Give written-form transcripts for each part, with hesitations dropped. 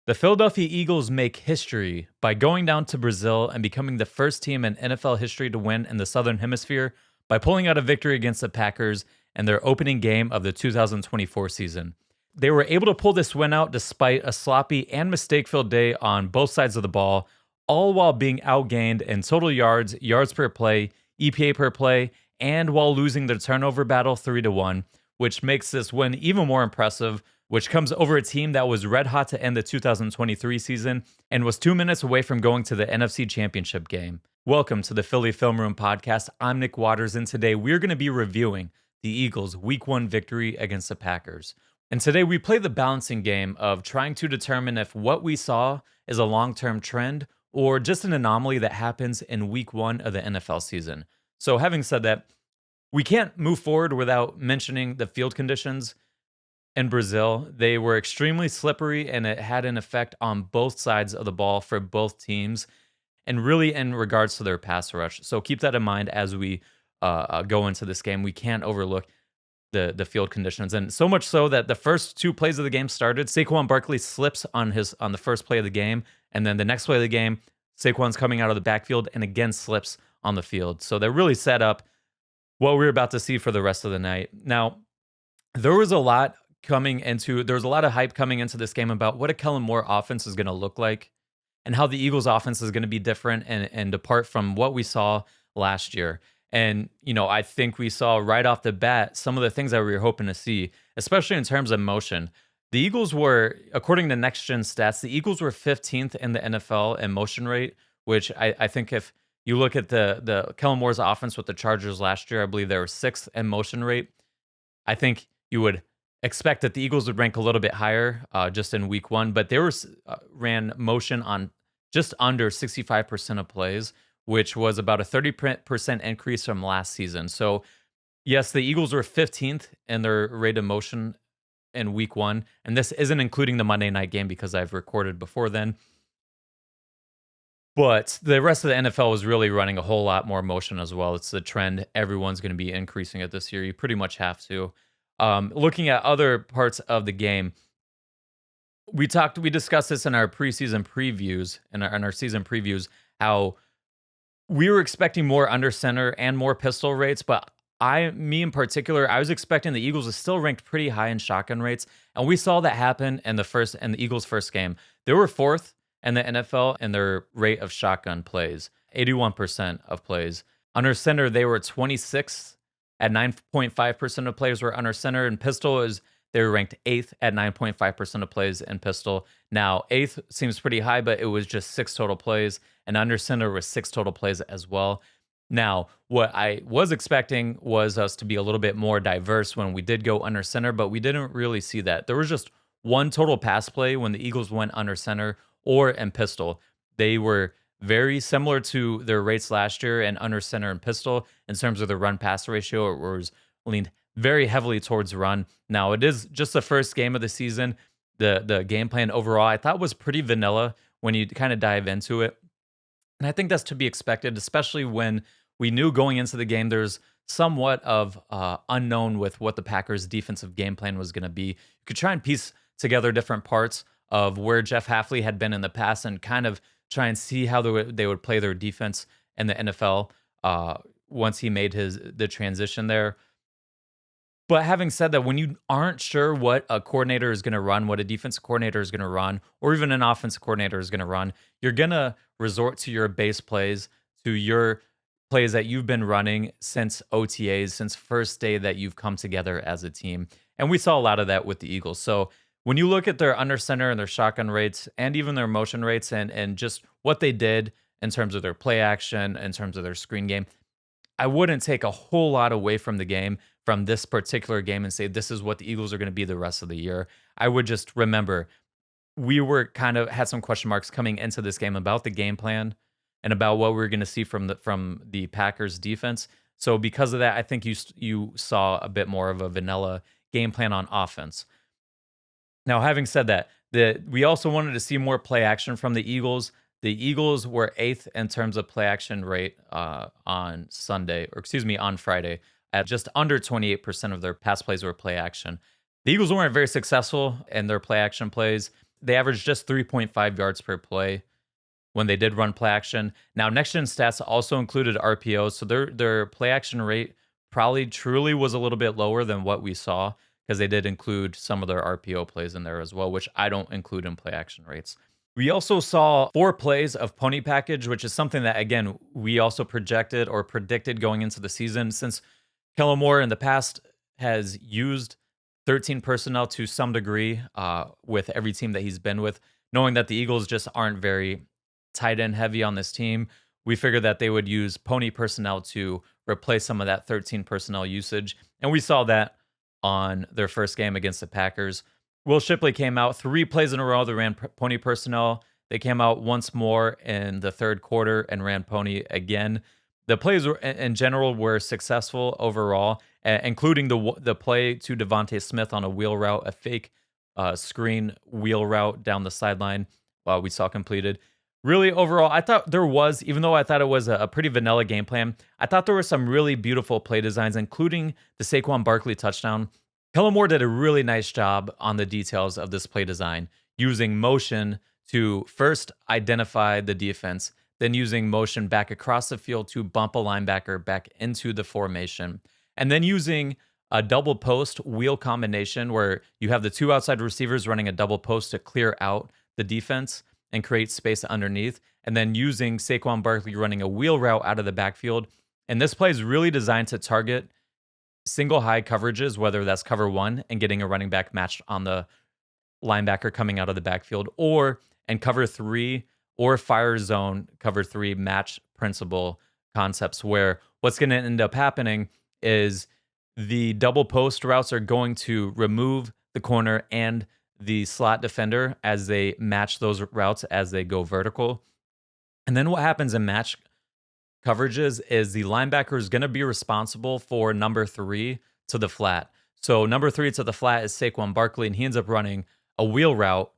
The Philadelphia Eagles make history by going down to Brazil and becoming the first team in NFL history to win in the Southern Hemisphere by pulling out a victory against the Packers in their opening game of the 2024 season. They were able to pull this win out despite a sloppy and mistake filled day on both sides of the ball, all while being outgained in total yards, yards per play, EPA per play, and while losing the turnover battle 3-1, which makes this win even more impressive, which comes over a team that was red hot to end the 2023 season and was 2 minutes away from going to the NFC Championship game. Welcome to the Philly Film Room Podcast. I'm Nick Waters, and today we're going to be reviewing the Eagles' Week 1 victory against the Packers. And today we play the balancing game of trying to determine if what we saw is a long-term trend or just an anomaly that happens in Week 1 of the NFL season. So having said that, we can't move forward without mentioning the field conditions in Brazil. They were extremely slippery, and it had an effect on both sides of the ball for both teams, and really in regards to their pass rush. So keep that in mind as we go into this game. We can't overlook the field conditions, and so much so that the first two plays of the game started, Saquon Barkley slips on the first play of the game, and then the next play of the game, Saquon's coming out of the backfield and again slips on the field. So they really set up what we're about to see for the rest of the night. Now, there was a lot of hype coming into this game about what a Kellen Moore offense is going to look like and how the Eagles offense is going to be different and depart from what we saw last year. And, I think we saw right off the bat some of the things that we were hoping to see, especially in terms of motion. The Eagles were, according to Next Gen Stats, the Eagles were 15th in the NFL in motion rate, which I think if you look at the Kellen Moore's offense with the Chargers last year, I believe they were 6th in motion rate. I think you would expect that the Eagles would rank a little bit higher just in week one, but they ran motion on just under 65% of plays, which was about a 30% increase from last season. So, yes, the Eagles were 15th in their rate of motion in week one, and this isn't including the Monday night game because I've recorded before then. But the rest of the NFL was really running a whole lot more motion as well. It's the trend. Everyone's going to be increasing it this year. You pretty much have to. Looking at other parts of the game, we discussed this in our preseason previews and our season previews, how we were expecting more under center and more pistol rates, but me in particular, I was expecting the Eagles to still ranked pretty high in shotgun rates, and we saw that happen in the Eagles' first game. They were fourth in the NFL in their rate of shotgun plays, 81% of plays. Under center, they were 26th at 9.5% of plays were under center, and pistol they were ranked 8th at 9.5% of plays in pistol. Now, 8th seems pretty high, but it was just 6 total plays, and under center was 6 total plays as well. Now, what I was expecting was us to be a little bit more diverse when we did go under center, but we didn't really see that. There was just one total pass play when the Eagles went under center or in pistol. They were very similar to their rates last year and under center and pistol in terms of the run-pass ratio. It was leaned very heavily towards run. Now, it is just the first game of the season. The game plan overall, I thought, was pretty vanilla when you kind of dive into it. And I think that's to be expected, especially when we knew going into the game there's somewhat of unknown with what the Packers' defensive game plan was going to be. You could try and piece together different parts of where Jeff Hafley had been in the past and kind of try and see how they would play their defense in the NFL once he made the transition there. But having said that, when you aren't sure what a coordinator is going to run, what a defensive coordinator is going to run, or even an offensive coordinator is going to run, you're going to resort to your base plays, to your plays that you've been running since OTAs, since first day that you've come together as a team. And we saw a lot of that with the Eagles. So when you look at their under center and their shotgun rates and even their motion rates and just what they did in terms of their play action, in terms of their screen game, I wouldn't take a whole lot away from the game, from this particular game, and say this is what the Eagles are going to be the rest of the year. I would just remember we were had some question marks coming into this game about the game plan and about what we were going to see from the Packers defense. So because of that, I think you saw a bit more of a vanilla game plan on offense. Now, having said that, we also wanted to see more play action from the Eagles. The Eagles were 8th in terms of play action rate on Friday, at just under 28% of their pass plays were play action. The Eagles weren't very successful in their play action plays. they averaged just 3.5 yards per play when they did run play action. Now, next gen stats also included RPOs, so their play action rate probably truly was a little bit lower than what we saw because they did include some of their RPO plays in there as well, which I don't include in play action rates. We also saw 4 plays of pony package, which is something that, again, we also projected or predicted going into the season, since Kellen Moore in the past has used 13 personnel to some degree with every team that he's been with, knowing that the Eagles just aren't very tight end heavy on this team. We figured that they would use pony personnel to replace some of that 13 personnel usage. And we saw that on their first game against the Packers. Will Shipley came out 3 plays in a row. They ran pony personnel. They came out once more in the third quarter and ran pony again. The plays in general were successful overall, including the play to Devontae Smith on a wheel route, a fake screen wheel route down the sideline we saw completed. Really, overall, I thought there was, even though I thought it was a pretty vanilla game plan, I thought there were some really beautiful play designs, including the Saquon Barkley touchdown. Kellen Moore did a really nice job on the details of this play design, using motion to first identify the defense, then using motion back across the field to bump a linebacker back into the formation, and then using a double post wheel combination where you have the 2 outside receivers running a double post to clear out the defense and create space underneath, and then using Saquon Barkley running a wheel route out of the backfield. And this play is really designed to target single high coverages, whether that's cover 1 and getting a running back matched on the linebacker coming out of the backfield, or and cover 3 or fire zone cover 3 match principle concepts, where what's going to end up happening is the double post routes are going to remove the corner and the slot defender as they match those routes as they go vertical. And then what happens in match coverages is the linebacker is going to be responsible for number 3 to the flat. So number 3 to the flat is Saquon Barkley, and he ends up running a wheel route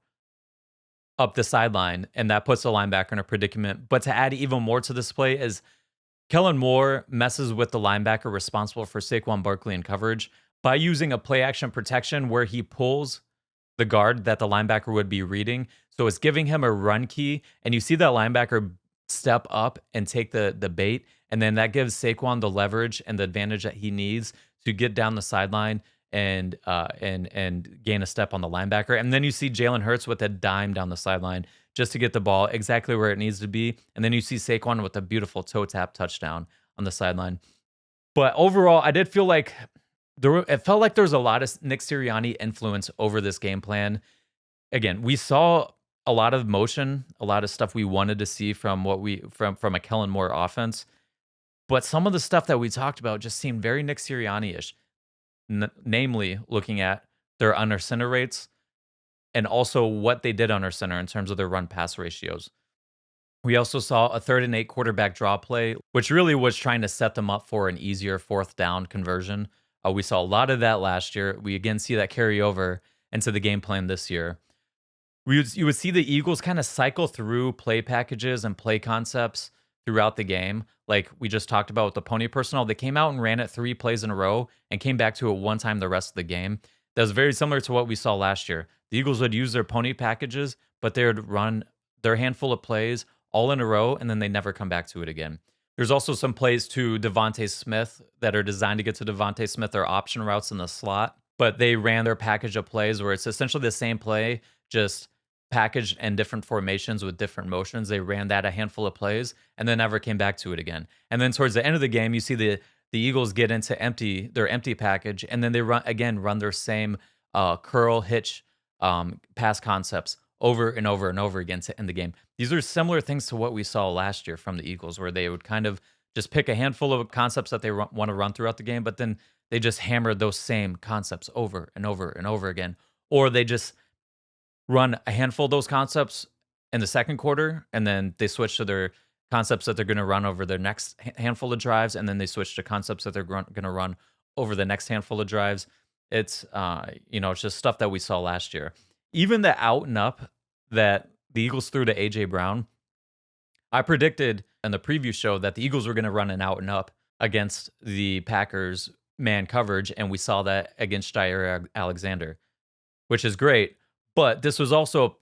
up the sideline, and that puts the linebacker in a predicament. But to add even more to this play is Kellen Moore messes with the linebacker responsible for Saquon Barkley in coverage by using a play action protection where he pulls the guard that the linebacker would be reading. So it's giving him a run key, and you see that linebacker step up and take the bait, and then that gives Saquon the leverage and the advantage that he needs to get down the sideline and gain a step on the linebacker. And then you see Jalen Hurts with a dime down the sideline just to get the ball exactly where it needs to be. And then you see Saquon with a beautiful toe tap touchdown on the sideline. But overall, I did feel like it felt like there was a lot of Nick Sirianni influence over this game plan. Again, we saw a lot of motion, a lot of stuff we wanted to see from a Kellen Moore offense. But some of the stuff that we talked about just seemed very Nick Sirianni-ish. Namely, looking at their under center rates and also what they did under center in terms of their run pass ratios. We also saw a 3rd and 8 quarterback draw play, which really was trying to set them up for an easier 4th down conversion. We saw a lot of that last year. We again see that carry over into the game plan this year. You would see the Eagles kind of cycle through play packages and play concepts throughout the game. Like we just talked about with the pony personnel, they came out and ran it 3 plays in a row and came back to it one time the rest of the game. That was very similar to what we saw last year. The Eagles would use their pony packages, but they would run their handful of plays all in a row, and then they never come back to it again. There's also some plays to Devontae Smith that are designed to get to Devontae Smith. They're option routes in the slot, but they ran their package of plays where it's essentially the same play, just packaged in different formations with different motions. They ran that a handful of plays and then never came back to it again. And then towards the end of the game, you see the Eagles get into their empty package, and then they run their same curl hitch pass concepts over and over and over again to end the game. These are similar things to what we saw last year from the Eagles, where they would kind of just pick a handful of concepts that they want to run throughout the game, but then they just hammer those same concepts over and over and over again. Or they just run a handful of those concepts in the second quarter, and then they switch to their concepts that they're going to run over their next handful of drives, and then they switch to concepts that they're going to run over the next handful of drives. It's it's just stuff that we saw last year. Even the out and up that the Eagles threw to AJ Brown, I predicted in the preview show that the Eagles were going to run an out and up against the Packers man coverage, and we saw that against Jair Alexander, which is great. But this was also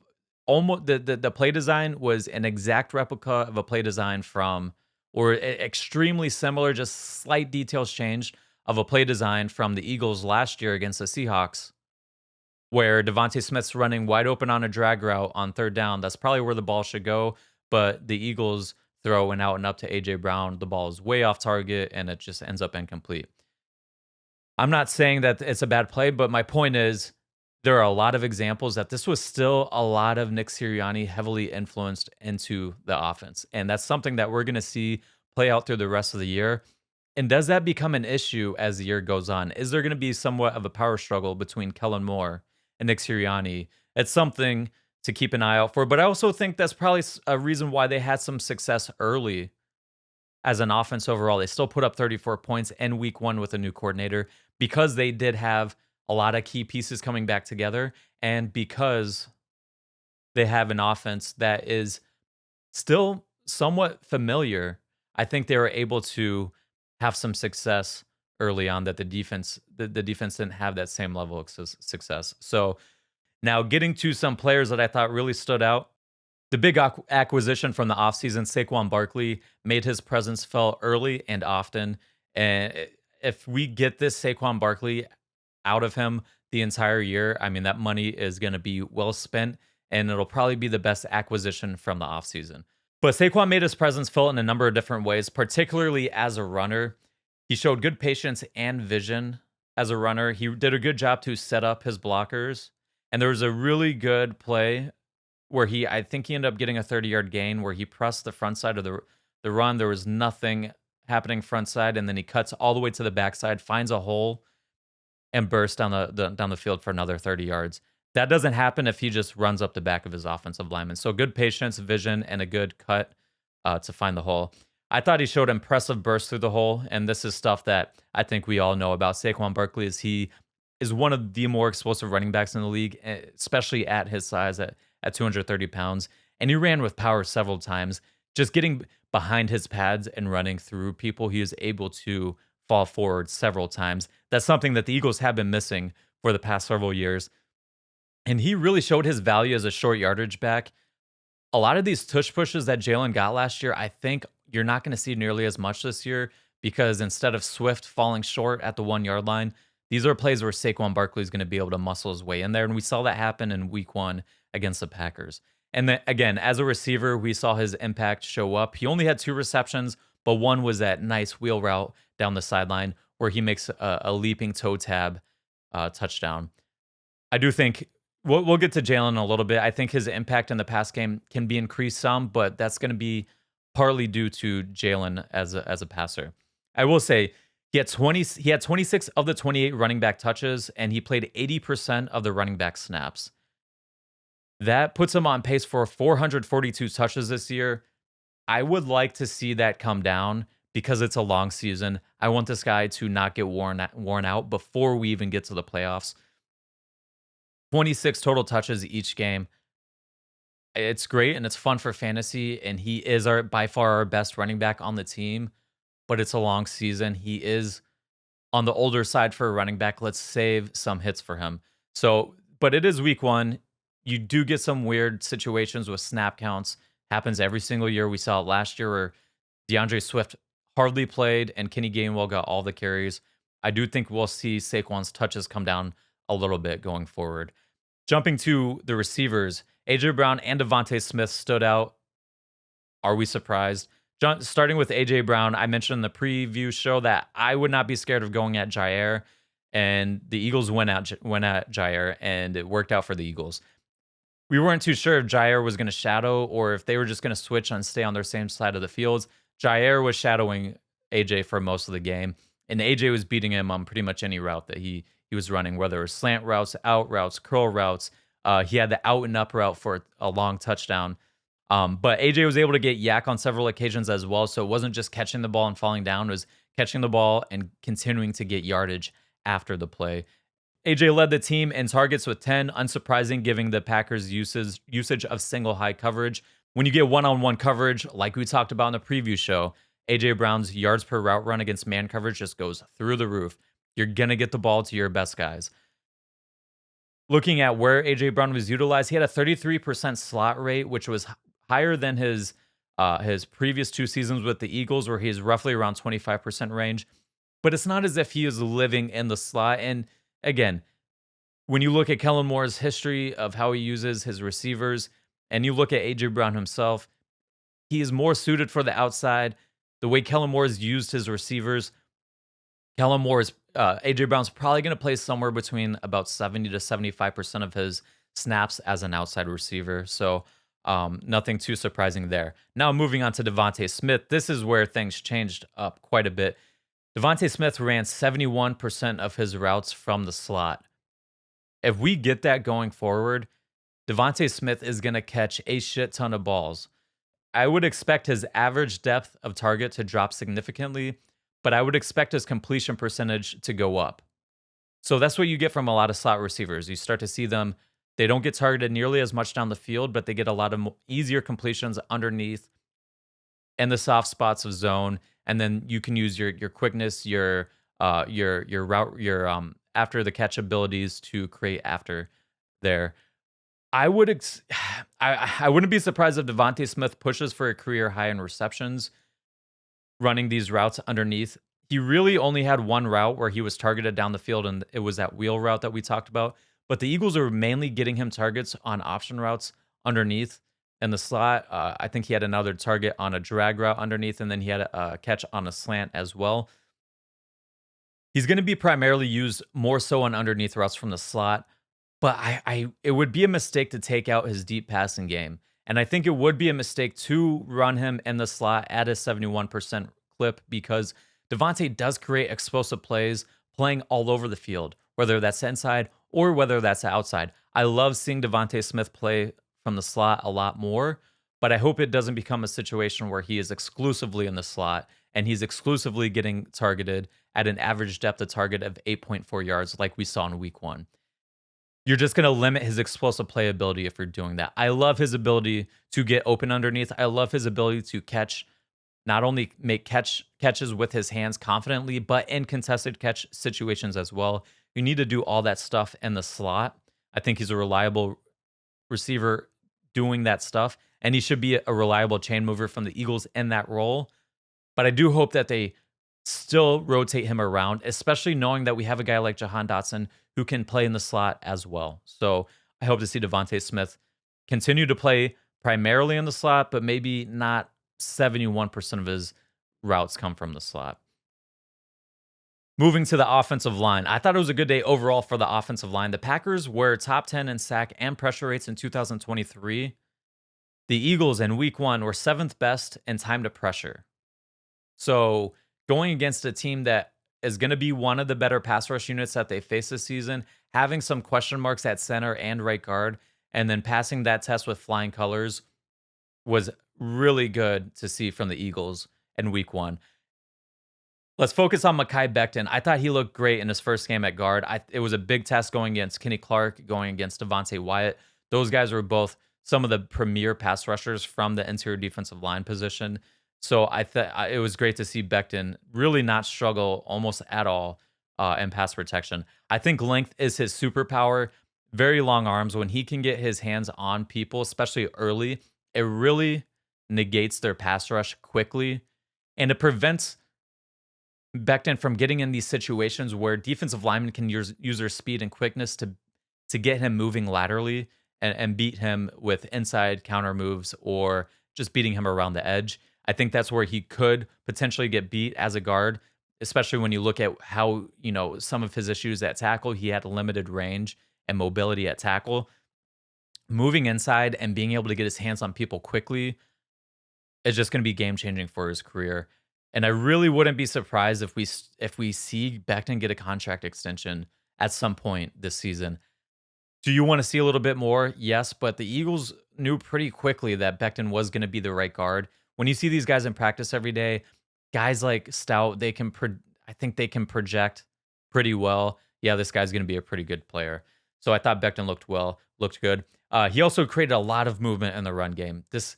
almost the play design was an exact replica of a play design from or extremely similar, just slight details changed of a play design from the Eagles last year against the Seahawks, where Devontae Smith's running wide open on a drag route on third down. That's probably where the ball should go, but the Eagles throw an out and up to AJ Brown. The ball is way off target and it just ends up incomplete. I'm not saying that it's a bad play, but my point is there are a lot of examples that this was still a lot of Nick Sirianni heavily influenced into the offense. And that's something that we're going to see play out through the rest of the year. And does that become an issue as the year goes on? Is there going to be somewhat of a power struggle between Kellen Moore and Nick Sirianni? It's something to keep an eye out for. But I also think that's probably a reason why they had some success early as an offense overall. They still put up 34 points in week one with a new coordinator because they did have a lot of key pieces coming back together and because they have an offense that is still somewhat familiar. I think they were able to have some success early on that the defense didn't have that same level of success. So now getting to some players that I thought really stood out. The big acquisition from the offseason, Saquon Barkley, made his presence felt early and often. And if we get this Saquon Barkley out of him the entire year, I mean, that money is going to be well spent, and it'll probably be the best acquisition from the offseason. But Saquon made his presence felt in a number of different ways, particularly as a runner. He showed good patience and vision as a runner. He did a good job to set up his blockers. And there was a really good play where I think he ended up getting a 30-yard gain where he pressed the front side of the run. There was nothing happening front side, and then he cuts all the way to the backside, finds a hole, and bursts down the field for another 30 yards. That doesn't happen if he just runs up the back of his offensive lineman. So good patience, vision, and a good cut to find the hole. I thought he showed impressive burst through the hole, and this is stuff that I think we all know about Saquon Barkley. He is one of the more explosive running backs in the league, especially at his size at 230 pounds. And he ran with power several times. Just getting behind his pads and running through people, he was able to fall forward several times. That's something that the Eagles have been missing for the past several years. And he really showed his value as a short yardage back. A lot of these tush pushes that Jalen got last year, I think you're not going to see nearly as much this year because instead of Swift falling short at the 1 yard line, these are plays where Saquon Barkley is going to be able to muscle his way in there. And we saw that happen in week one against the Packers. And then again, as a receiver, we saw his impact show up. He only had 2 receptions, but one was that nice wheel route down the sideline where he makes a leaping toe tab touchdown. I do think we'll get to Jalen in a little bit. I think his impact in the pass game can be increased some, but that's going to be partly due to Jalen as a passer. I will say he had 26 of the 28 running back touches, and he played 80% of the running back snaps. That puts him on pace for 442 touches this year. I would like to see that come down because it's a long season. I want this guy to not get worn out before we even get to the playoffs. 26 total touches each game. It's great and it's fun for fantasy, and he is by far our best running back on the team, but it's a long season. He is on the older side for a running back. Let's save some hits for him. So, but it is week one. You do get some weird situations with snap counts. Happens every single year. We saw it last year where DeAndre Swift hardly played and Kenny Gainwell got all the carries. I do think we'll see Saquon's touches come down a little bit going forward. Jumping to the receivers, AJ Brown and Devontae Smith stood out. Are we surprised? Starting with AJ Brown, I mentioned in the preview show that I would not be scared of going at Jair, and the Eagles went at Jair, and it worked out for the Eagles. We weren't too sure if Jair was going to shadow or if they were just going to switch and stay on their same side of the fields. Jair was shadowing AJ for most of the game, and AJ was beating him on pretty much any route that he was running, whether it was slant routes, out routes, curl routes. He had the out and up route for a long touchdown. But AJ was able to get yak on several occasions as well. So it wasn't just catching the ball and falling down. It was catching the ball and continuing to get yardage after the play. AJ led the team in targets with 10, unsurprising given the Packers' usage of single high coverage. When you get one-on-one coverage, like we talked about in the preview show, AJ Brown's yards per route run against man coverage just goes through the roof. You're going to get the ball to your best guys. Looking at where AJ Brown was utilized, he had a 33% slot rate, which was higher than his previous 2 seasons with the Eagles, where he's roughly around 25% range. But it's not as if he is living in the slot. And again, when you look at Kellen Moore's history of how he uses his receivers, and you look at AJ Brown himself, he is more suited for the outside. The way Kellen Moore has used his receivers, Kellen Moore's AJ Brown's probably going to play somewhere between about 70 to 75% of his snaps as an outside receiver. So nothing too surprising there. Now moving on to Devontae Smith. This is where things changed up quite a bit. Devontae Smith ran 71% of his routes from the slot. If we get that going forward, Devontae Smith is going to catch a shit ton of balls. I would expect his average depth of target to drop significantly, but I would expect his completion percentage to go up. So that's what you get from a lot of slot receivers. You start to see them, they don't get targeted nearly as much down the field, but they get a lot of easier completions underneath and the soft spots of zone. And then you can use your quickness, your route, your after the catch abilities to create after there. I would I wouldn't be surprised if Devontae Smith pushes for a career high in receptions running these routes underneath. He really only had one route where he was targeted down the field, and it was that wheel route that we talked about. But the Eagles are mainly getting him targets on option routes underneath in the slot. I think he had another target on a drag route underneath, and then he had a catch on a slant as well. He's going to be primarily used more so on underneath routes from the slot. But it would be a mistake to take out his deep passing game. And I think it would be a mistake to run him in the slot at a 71% clip because Devontae does create explosive plays playing all over the field, whether that's inside or whether that's outside. I love seeing Devontae Smith play from the slot a lot more, but I hope it doesn't become a situation where he is exclusively in the slot and he's exclusively getting targeted at an average depth of target of 8.4 yards like we saw in week 1. You're just going to limit his explosive playability if you're doing that. I love his ability to get open underneath. I love his ability to catch, not only make catches with his hands confidently, but in contested catch situations as well. You need to do all that stuff in the slot. I think he's a reliable receiver doing that stuff, and he should be a reliable chain mover from the Eagles in that role. But I do hope that they still rotate him around, especially knowing that we have a guy like Jahan Dotson who can play in the slot as well. So I hope to see Devontae Smith continue to play primarily in the slot, but maybe not 71% of his routes come from the slot. Moving to the offensive line, I thought it was a good day overall for the offensive line. The Packers were top 10 in sack and pressure rates in 2023. The Eagles in week 1 were 7th best in time to pressure. So going against a team that is going to be one of the better pass rush units that they face this season, having some question marks at center and right guard, and then passing that test with flying colors was really good to see from the Eagles in week 1. Let's focus on Mekhi Becton. I thought he looked great in his first game at guard. It was a big test going against Kenny Clark, going against Devontae Wyatt. Those guys were both some of the premier pass rushers from the interior defensive line position. So I thought it was great to see Becton really not struggle almost at all in pass protection. I think length is his superpower. Very long arms. When he can get his hands on people, especially early, it really negates their pass rush quickly. And it prevents Becton from getting in these situations where defensive linemen can use their speed and quickness to get him moving laterally and beat him with inside counter moves or just beating him around the edge. I think that's where he could potentially get beat as a guard, especially when you look at how, some of his issues at tackle, he had limited range and mobility at tackle. Moving inside and being able to get his hands on people quickly is just going to be game-changing for his career. And I really wouldn't be surprised if we see Becton get a contract extension at some point this season. Do you want to see a little bit more? Yes, but the Eagles knew pretty quickly that Becton was going to be the right guard. When you see these guys in practice every day, guys like Stout, I think they can project pretty well. Yeah, this guy's going to be a pretty good player. So I thought Becton looked good. He also created a lot of movement in the run game. This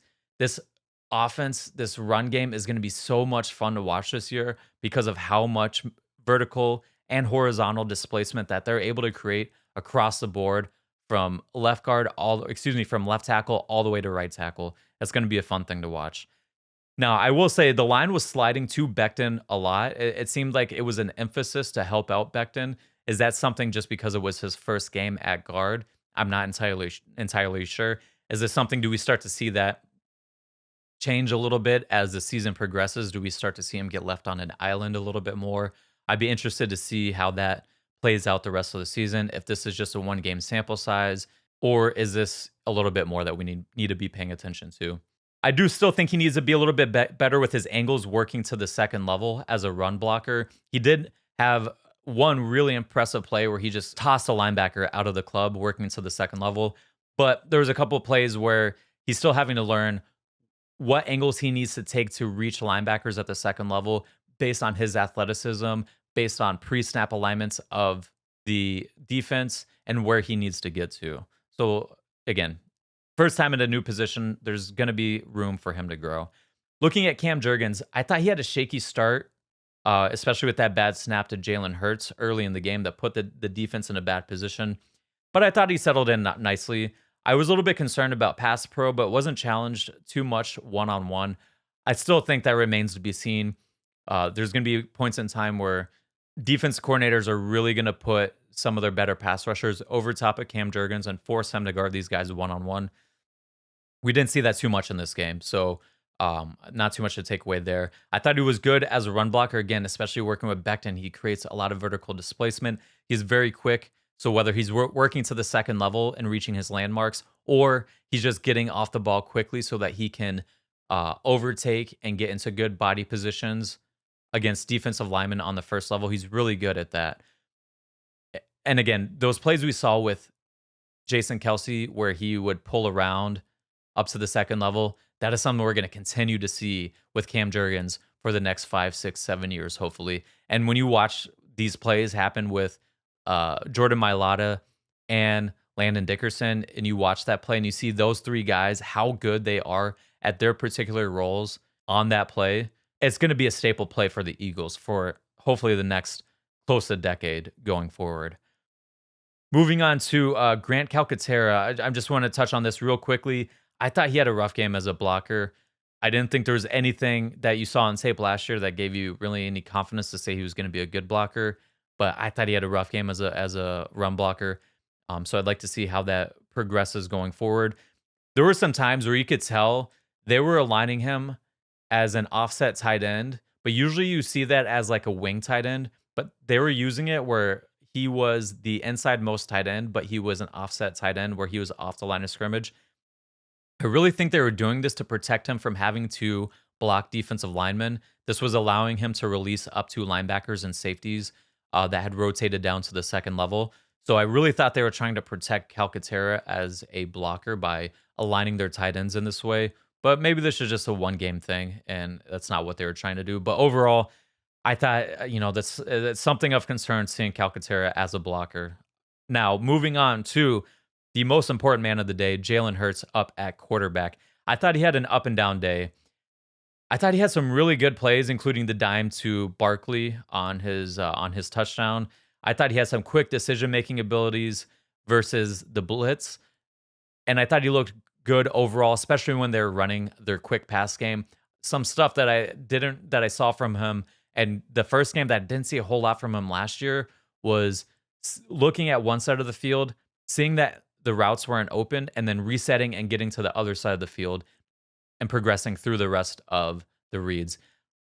offense, this run game is going to be so much fun to watch this year because of how much vertical and horizontal displacement that they're able to create across the board from from left tackle all the way to right tackle. That's going to be a fun thing to watch. Now, I will say the line was sliding to Becton a lot. It seemed like it was an emphasis to help out Becton. Is that something just because it was his first game at guard? I'm not entirely sure. Is this something? Do we start to see that change a little bit as the season progresses? Do we start to see him get left on an island a little bit more? I'd be interested to see how that plays out the rest of the season. If this is just a one game sample size, or is this a little bit more that we need to be paying attention to? I do still think he needs to be a little bit better with his angles working to the second level as a run blocker. He did have one really impressive play where he just tossed a linebacker out of the club working to the second level. But there was a couple of plays where he's still having to learn what angles he needs to take to reach linebackers at the second level based on his athleticism, based on pre-snap alignments of the defense and where he needs to get to. So again, first time in a new position, there's going to be room for him to grow. Looking at Cam Jurgens, I thought he had a shaky start, especially with that bad snap to Jalen Hurts early in the game that put the defense in a bad position. But I thought he settled in nicely. I was a little bit concerned about pass pro, but wasn't challenged too much one-on-one. I still think that remains to be seen. There's going to be points in time where defense coordinators are really going to put some of their better pass rushers over top of Cam Jurgens and force him to guard these guys one-on-one. We didn't see that too much in this game, so not too much to take away there. I thought he was good as a run blocker, again, especially working with Becton. He creates a lot of vertical displacement. He's very quick, so whether he's working to the second level and reaching his landmarks, or he's just getting off the ball quickly so that he can overtake and get into good body positions against defensive linemen on the first level, he's really good at that. And again, those plays we saw with Jason Kelsey where he would pull around up to the second level, that is something we're going to continue to see with Cam Jurgens for the next 5, 6, 7 years, hopefully. And when you watch these plays happen with Jordan Mailata and Landon Dickerson, and you watch that play and you see those three guys, how good they are at their particular roles on that play, it's going to be a staple play for the Eagles for hopefully the next close to a decade going forward. Moving on to Grant Calcaterra, I just want to touch on this real quickly. I thought he had a rough game as a blocker. I didn't think there was anything that you saw on tape last year that gave you really any confidence to say he was going to be a good blocker. But I thought he had a rough game as a run blocker. So I'd like to see how that progresses going forward. There were some times where you could tell they were aligning him as an offset tight end, but usually you see that as like a wing tight end. But they were using it where he was the inside most tight end, but he was an offset tight end where he was off the line of scrimmage. I really think they were doing this to protect him from having to block defensive linemen. This was allowing him to release up to linebackers and safeties that had rotated down to the second level. So I really thought they were trying to protect Calcaterra as a blocker by aligning their tight ends in this way. But maybe this is just a one-game thing, and that's not what they were trying to do. But overall, I thought, that's something of concern seeing Calcaterra as a blocker. Now, moving on to the most important man of the day, Jalen Hurts up at quarterback. I thought he had an up and down day. I thought he had some really good plays, including the dime to Barkley on his touchdown. I thought he had some quick decision-making abilities versus the blitz. And I thought he looked good overall, especially when they're running their quick pass game. Some stuff that I saw from him, and the first game that I didn't see a whole lot from him last year was looking at one side of the field, seeing that the routes weren't open, and then resetting and getting to the other side of the field and progressing through the rest of the reads.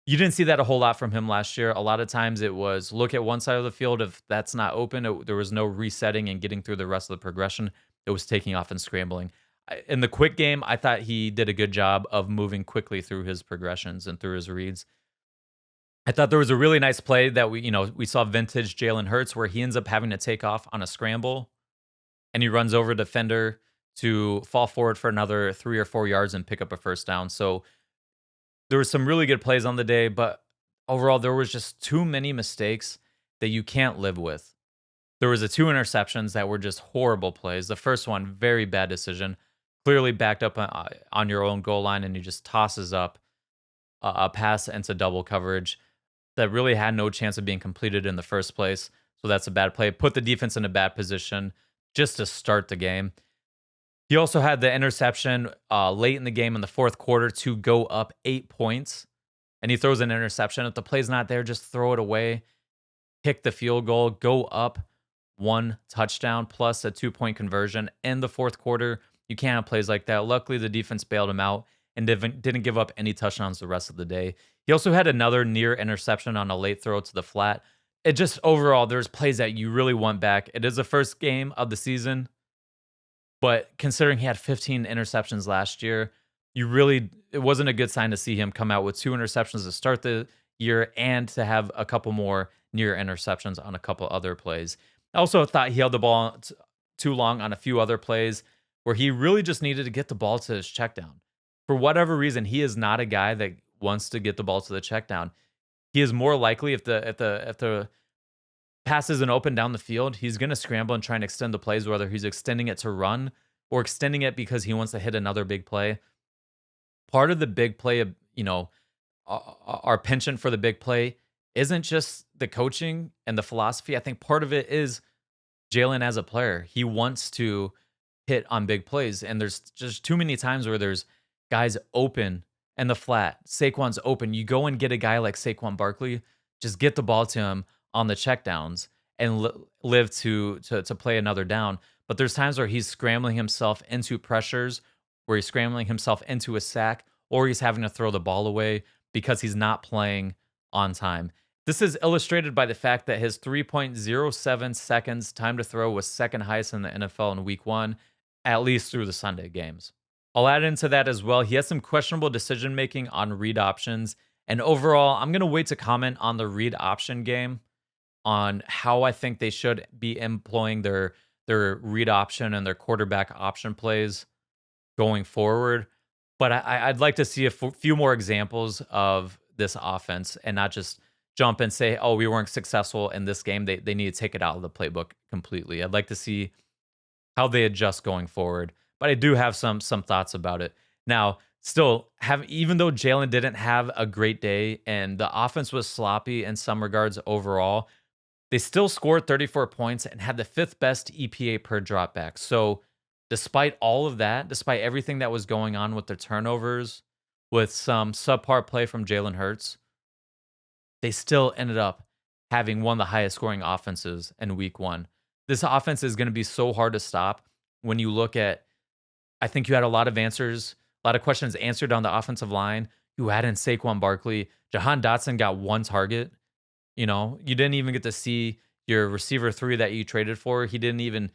You didn't see that a whole lot from him last year. A lot of times it was look at one side of the field. If that's not open, there was no resetting and getting through the rest of the progression. It was taking off and scrambling. In the quick game, I thought he did a good job of moving quickly through his progressions and through his reads. I thought there was a really nice play that we saw vintage Jalen Hurts where he ends up having to take off on a scramble and he runs over a defender to fall forward for another 3 or 4 yards and pick up a first down. So there were some really good plays on the day, but overall there was just too many mistakes that you can't live with. There was 2 interceptions that were just horrible plays. The first one, very bad decision, clearly backed up on your own goal line, and he just tosses up a pass into double coverage that really had no chance of being completed in the first place. So that's a bad play. Put the defense in a bad position. just to start the game. He also had the interception late in the game in the fourth quarter to go up 8 points, and he throws an interception. If the play's not there, just throw it away, kick the field goal, go up one touchdown plus a 2-point conversion in the fourth quarter. You can't have plays like that. Luckily, the defense bailed him out and didn't give up any touchdowns the rest of the day. He also had another near interception on a late throw to the flat. It just overall, there's plays that you really want back. It is the first game of the season, but considering he had 15 interceptions last year, it wasn't a good sign to see him come out with 2 interceptions to start the year and to have a couple more near interceptions on a couple other plays. I also thought he held the ball too long on a few other plays where he really just needed to get the ball to his check down. For whatever reason, he is not a guy that wants to get the ball to the check down. He is more likely if the pass isn't open down the field, he's going to scramble and try and extend the plays, whether he's extending it to run or extending it because he wants to hit another big play. Part of the big play, our penchant for the big play isn't just the coaching and the philosophy. I think part of it is Jalen as a player. He wants to hit on big plays, and there's just too many times where there's guys open and the flat. Saquon's open. You go and get a guy like Saquon Barkley, just get the ball to him on the checkdowns and live to play another down. But there's times where he's scrambling himself into pressures, where he's scrambling himself into a sack, or he's having to throw the ball away because he's not playing on time. This is illustrated by the fact that his 3.07 seconds time to throw was second highest in the NFL in week 1, at least through the Sunday games. I'll add into that as well. He has some questionable decision making on read options. And overall, I'm going to wait to comment on the read option game, on how I think they should be employing their read option and their quarterback option plays going forward. But I'd like to see a few more examples of this offense and not just jump and say, oh, we weren't successful in this game. They need to take it out of the playbook completely. I'd like to see how they adjust going forward. But I do have some thoughts about it. Now, still, even though Jalen didn't have a great day and the offense was sloppy in some regards overall, they still scored 34 points and had the 5th best EPA per dropback. So despite all of that, despite everything that was going on with the turnovers, with some subpar play from Jalen Hurts, they still ended up having one of the highest scoring offenses in week 1. This offense is going to be so hard to stop when you look at, I think you had a lot of questions answered on the offensive line. You add in Saquon Barkley. Jahan Dotson got 1 target. You didn't even get to see your receiver 3 that you traded for. He didn't even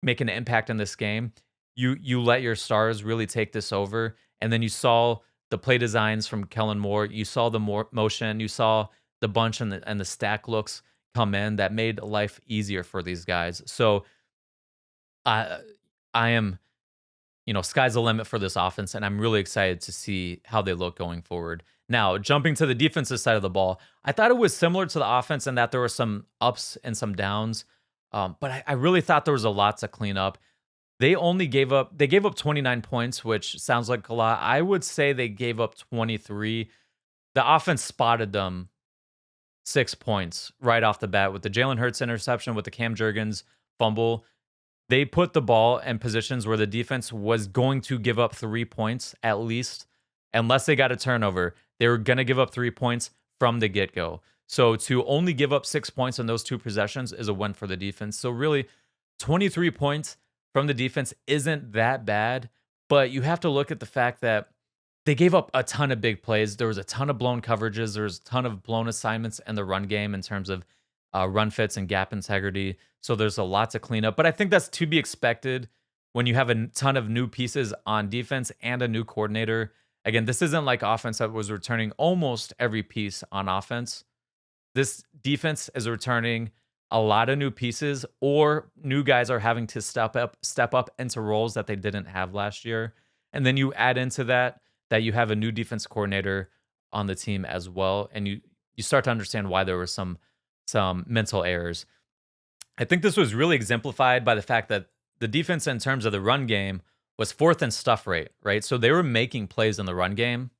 make an impact in this game. You let your stars really take this over. And then you saw the play designs from Kellen Moore. You saw the motion. You saw the bunch and the stack looks come in that made life easier for these guys. So I am, sky's the limit for this offense, and I'm really excited to see how they look going forward. Now, jumping to the defensive side of the ball, I thought it was similar to the offense in that there were some ups and some downs, but I really thought there was a lot to clean up. They gave up 29 points, which sounds like a lot. I would say they gave up 23. The offense spotted them 6 points right off the bat with the Jalen Hurts interception, with the Cam Jurgens fumble. They put the ball in positions where the defense was going to give up 3 points at least, unless they got a turnover. They were going to give up 3 points from the get-go. So to only give up 6 points in those 2 possessions is a win for the defense. So really, 23 points from the defense isn't that bad, but you have to look at the fact that they gave up a ton of big plays. There was a ton of blown coverages. There was a ton of blown assignments in the run game in terms of run fits and gap integrity. So there's a lot to clean up. But I think that's to be expected when you have a ton of new pieces on defense and a new coordinator. Again, this isn't like offense that was returning almost every piece on offense. This defense is returning a lot of new pieces, or new guys are having to step up into roles that they didn't have last year. And then you add into that you have a new defense coordinator on the team as well, and you start to understand why there were some mental errors. I think this was really exemplified by the fact that the defense in terms of the run game was 4th in stuff rate, right? So they were making plays in the run game,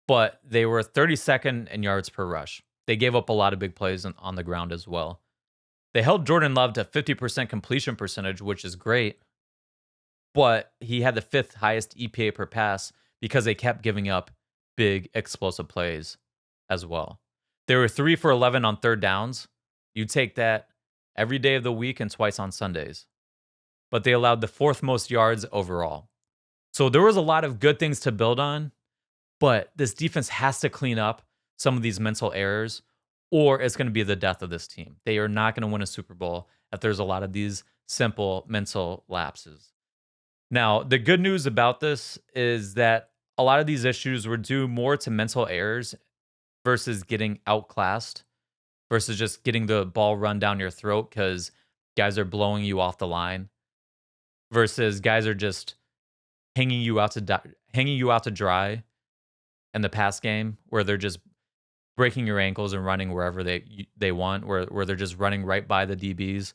but they were 32nd in yards per rush. They gave up a lot of big plays on the ground as well. They held Jordan Love to 50% completion percentage, which is great, but he had the fifth highest EPA per pass because they kept giving up big explosive plays as well. They were 3 for 11 on third downs. You take that every day of the week and twice on Sundays. But they allowed the fourth most yards overall. So there was a lot of good things to build on, but this defense has to clean up some of these mental errors, or it's going to be the death of this team. They are not going to win a Super Bowl if there's a lot of these simple mental lapses. Now, the good news about this is that a lot of these issues were due more to mental errors versus getting outclassed, versus just getting the ball run down your throat because guys are blowing you off the line, versus guys are just hanging you out to dry in the pass game, where they're just breaking your ankles and running wherever they want, where they're just running right by the DBs.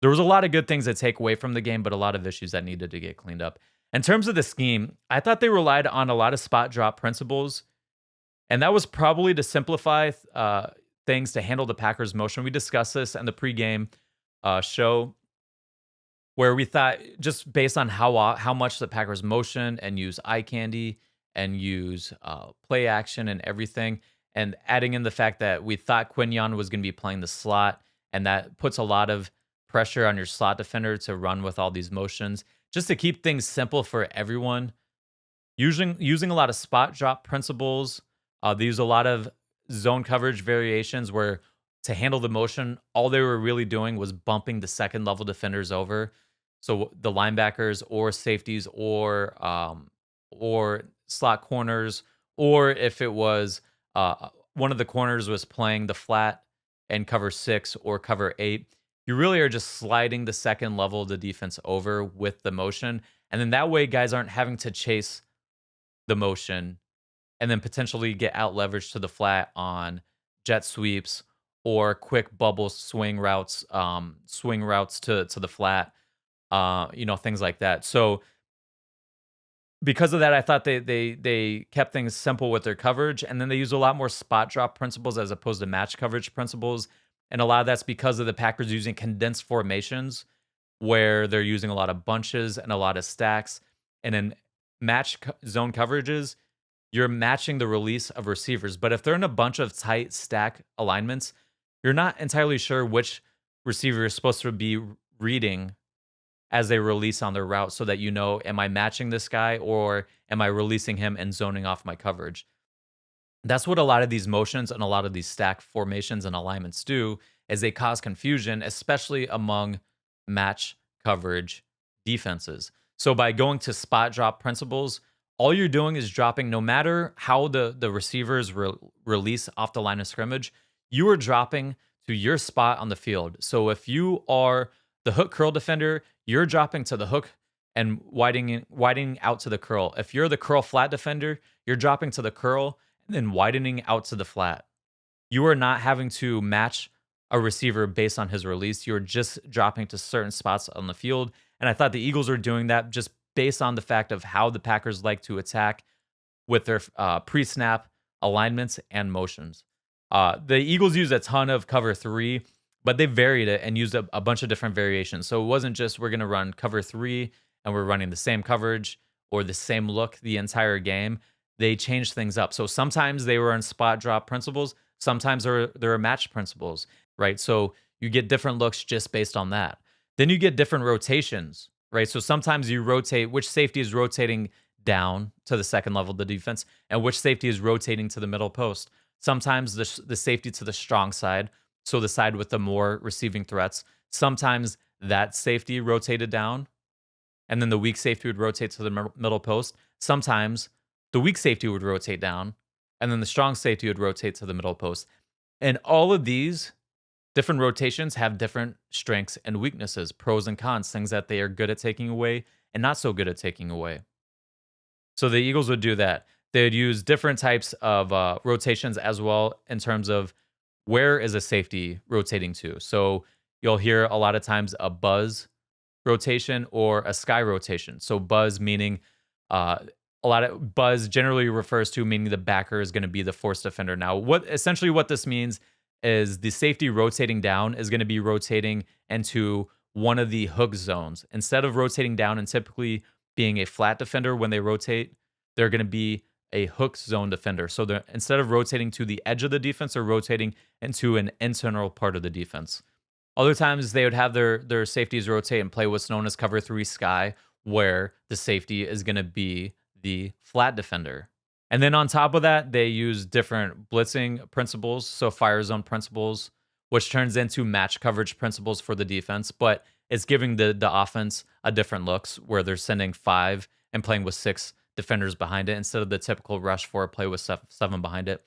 There was a lot of good things that take away from the game, but a lot of issues that needed to get cleaned up. In terms of the scheme, I thought they relied on a lot of spot drop principles, and that was probably to simplify things to handle the Packers' motion. We discussed this in the pregame show, where we thought, just based on how much the Packers motion and use eye candy and use play action and everything, and adding in the fact that we thought Quinyon was going to be playing the slot, and that puts a lot of pressure on your slot defender to run with all these motions, just to keep things simple for everyone. Using a lot of spot drop principles. They use a lot of zone coverage variations where, to handle the motion, all they were really doing was bumping the second level defenders over. So the linebackers or safeties or slot corners, or if it was one of the corners was playing the flat and cover 6 or cover 8, you really are just sliding the second level of the defense over with the motion. And then that way guys aren't having to chase the motion and then potentially get out leveraged to the flat on jet sweeps or quick bubble swing routes to the flat, things like that. So because of that, I thought they kept things simple with their coverage, and then they use a lot more spot drop principles as opposed to match coverage principles. And a lot of that's because of the Packers using condensed formations, where they're using a lot of bunches and a lot of stacks. And in zone coverages, you're matching the release of receivers. But if they're in a bunch of tight stack alignments, you're not entirely sure which receiver is supposed to be reading as they release on their route, so that am I matching this guy or am I releasing him and zoning off my coverage? That's what a lot of these motions and a lot of these stack formations and alignments do, is they cause confusion, especially among match coverage defenses. So by going to spot drop principles, all you're doing is dropping, no matter how the receivers release off the line of scrimmage, you are dropping to your spot on the field. So if you are the hook curl defender, you're dropping to the hook and widening out to the curl. If you're the curl flat defender, you're dropping to the curl and then widening out to the flat. You are not having to match a receiver based on his release. You're just dropping to certain spots on the field. And I thought the Eagles were doing that just based on the fact of how the Packers like to attack with their pre-snap alignments and motions. The Eagles used a ton of cover 3, but they varied it and used a bunch of different variations. So it wasn't just we're going to run cover 3 and we're running the same coverage or the same look the entire game. They changed things up. So sometimes they were on spot drop principles. Sometimes there are match principles, right? So you get different looks just based on that. Then you get different rotations, right? So sometimes you rotate which safety is rotating down to the second level of the defense and which safety is rotating to the middle post. Sometimes the safety to the strong side, so the side with the more receiving threats. Sometimes that safety rotated down, and then the weak safety would rotate to the middle post. Sometimes the weak safety would rotate down, and then the strong safety would rotate to the middle post. And all of these different rotations have different strengths and weaknesses, pros and cons, things that they are good at taking away and not so good at taking away. So the Eagles would do that. They would use different types of rotations as well, in terms of where is a safety rotating to. So you'll hear a lot of times a buzz rotation or a sky rotation. So buzz meaning a lot of buzz generally refers to meaning the backer is going to be the force defender. Now, what this means is the safety rotating down is going to be rotating into one of the hook zones. Instead of rotating down and typically being a flat defender when they rotate, they're going to be a hook zone defender. So they're instead of rotating to the edge of the defense, they're rotating into an internal part of the defense. Other times they would have their safeties rotate and play what's known as cover three sky, where the safety is going to be the flat defender. And then on top of that, they use different blitzing principles, so fire zone principles, which turns into match coverage principles for the defense, but it's giving the offense a different looks where they're sending five and playing with six defenders behind it instead of the typical rush four play with seven behind it.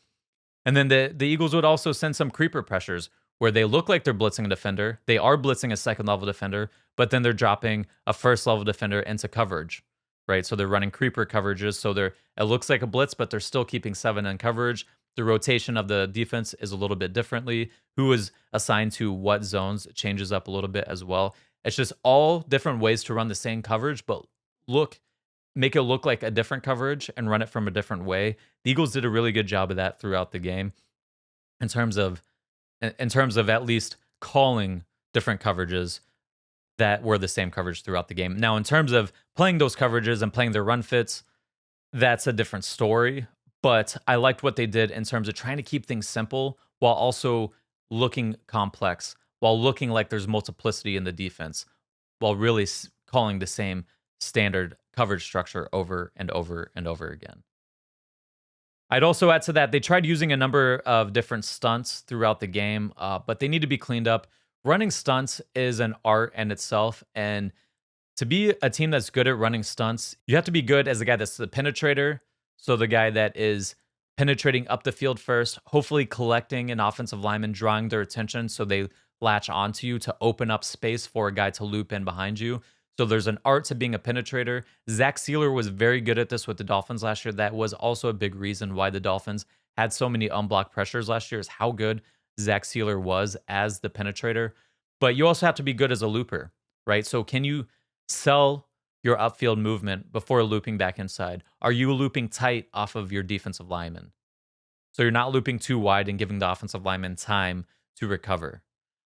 And then the Eagles would also send some creeper pressures where they look like they're blitzing a defender. They are blitzing a second level defender, but then they're dropping a first level defender into coverage, right? So they're running creeper coverages. So it looks like a blitz, but they're still keeping seven in coverage. The rotation of the defense is a little bit differently. Who is assigned to what zones changes up a little bit as well. It's just all different ways to run the same coverage, but make it look like a different coverage and run it from a different way. The Eagles did a really good job of that throughout the game in terms of at least calling different coverages that were the same coverage throughout the game. Now, in terms of playing those coverages and playing their run fits, that's a different story. But I liked what they did in terms of trying to keep things simple while also looking complex, while looking like there's multiplicity in the defense, while really calling the same standard coverage structure over and over and over again. I'd also add to that, they tried using a number of different stunts throughout the game, but they need to be cleaned up. Running stunts is an art in itself, and to be a team that's good at running stunts, you have to be good as a guy that's the penetrator, so the guy that is penetrating up the field first, hopefully collecting an offensive lineman, drawing their attention so they latch onto you to open up space for a guy to loop in behind you. So there's an art to being a penetrator. Zach Sealer was very good at this with the Dolphins last year. That was also a big reason why the Dolphins had so many unblocked pressures last year, is how good Zach Sealer was as the penetrator. But you also have to be good as a looper, right? So can you sell your upfield movement before looping back inside? Are you looping tight off of your defensive lineman? So you're not looping too wide and giving the offensive lineman time to recover.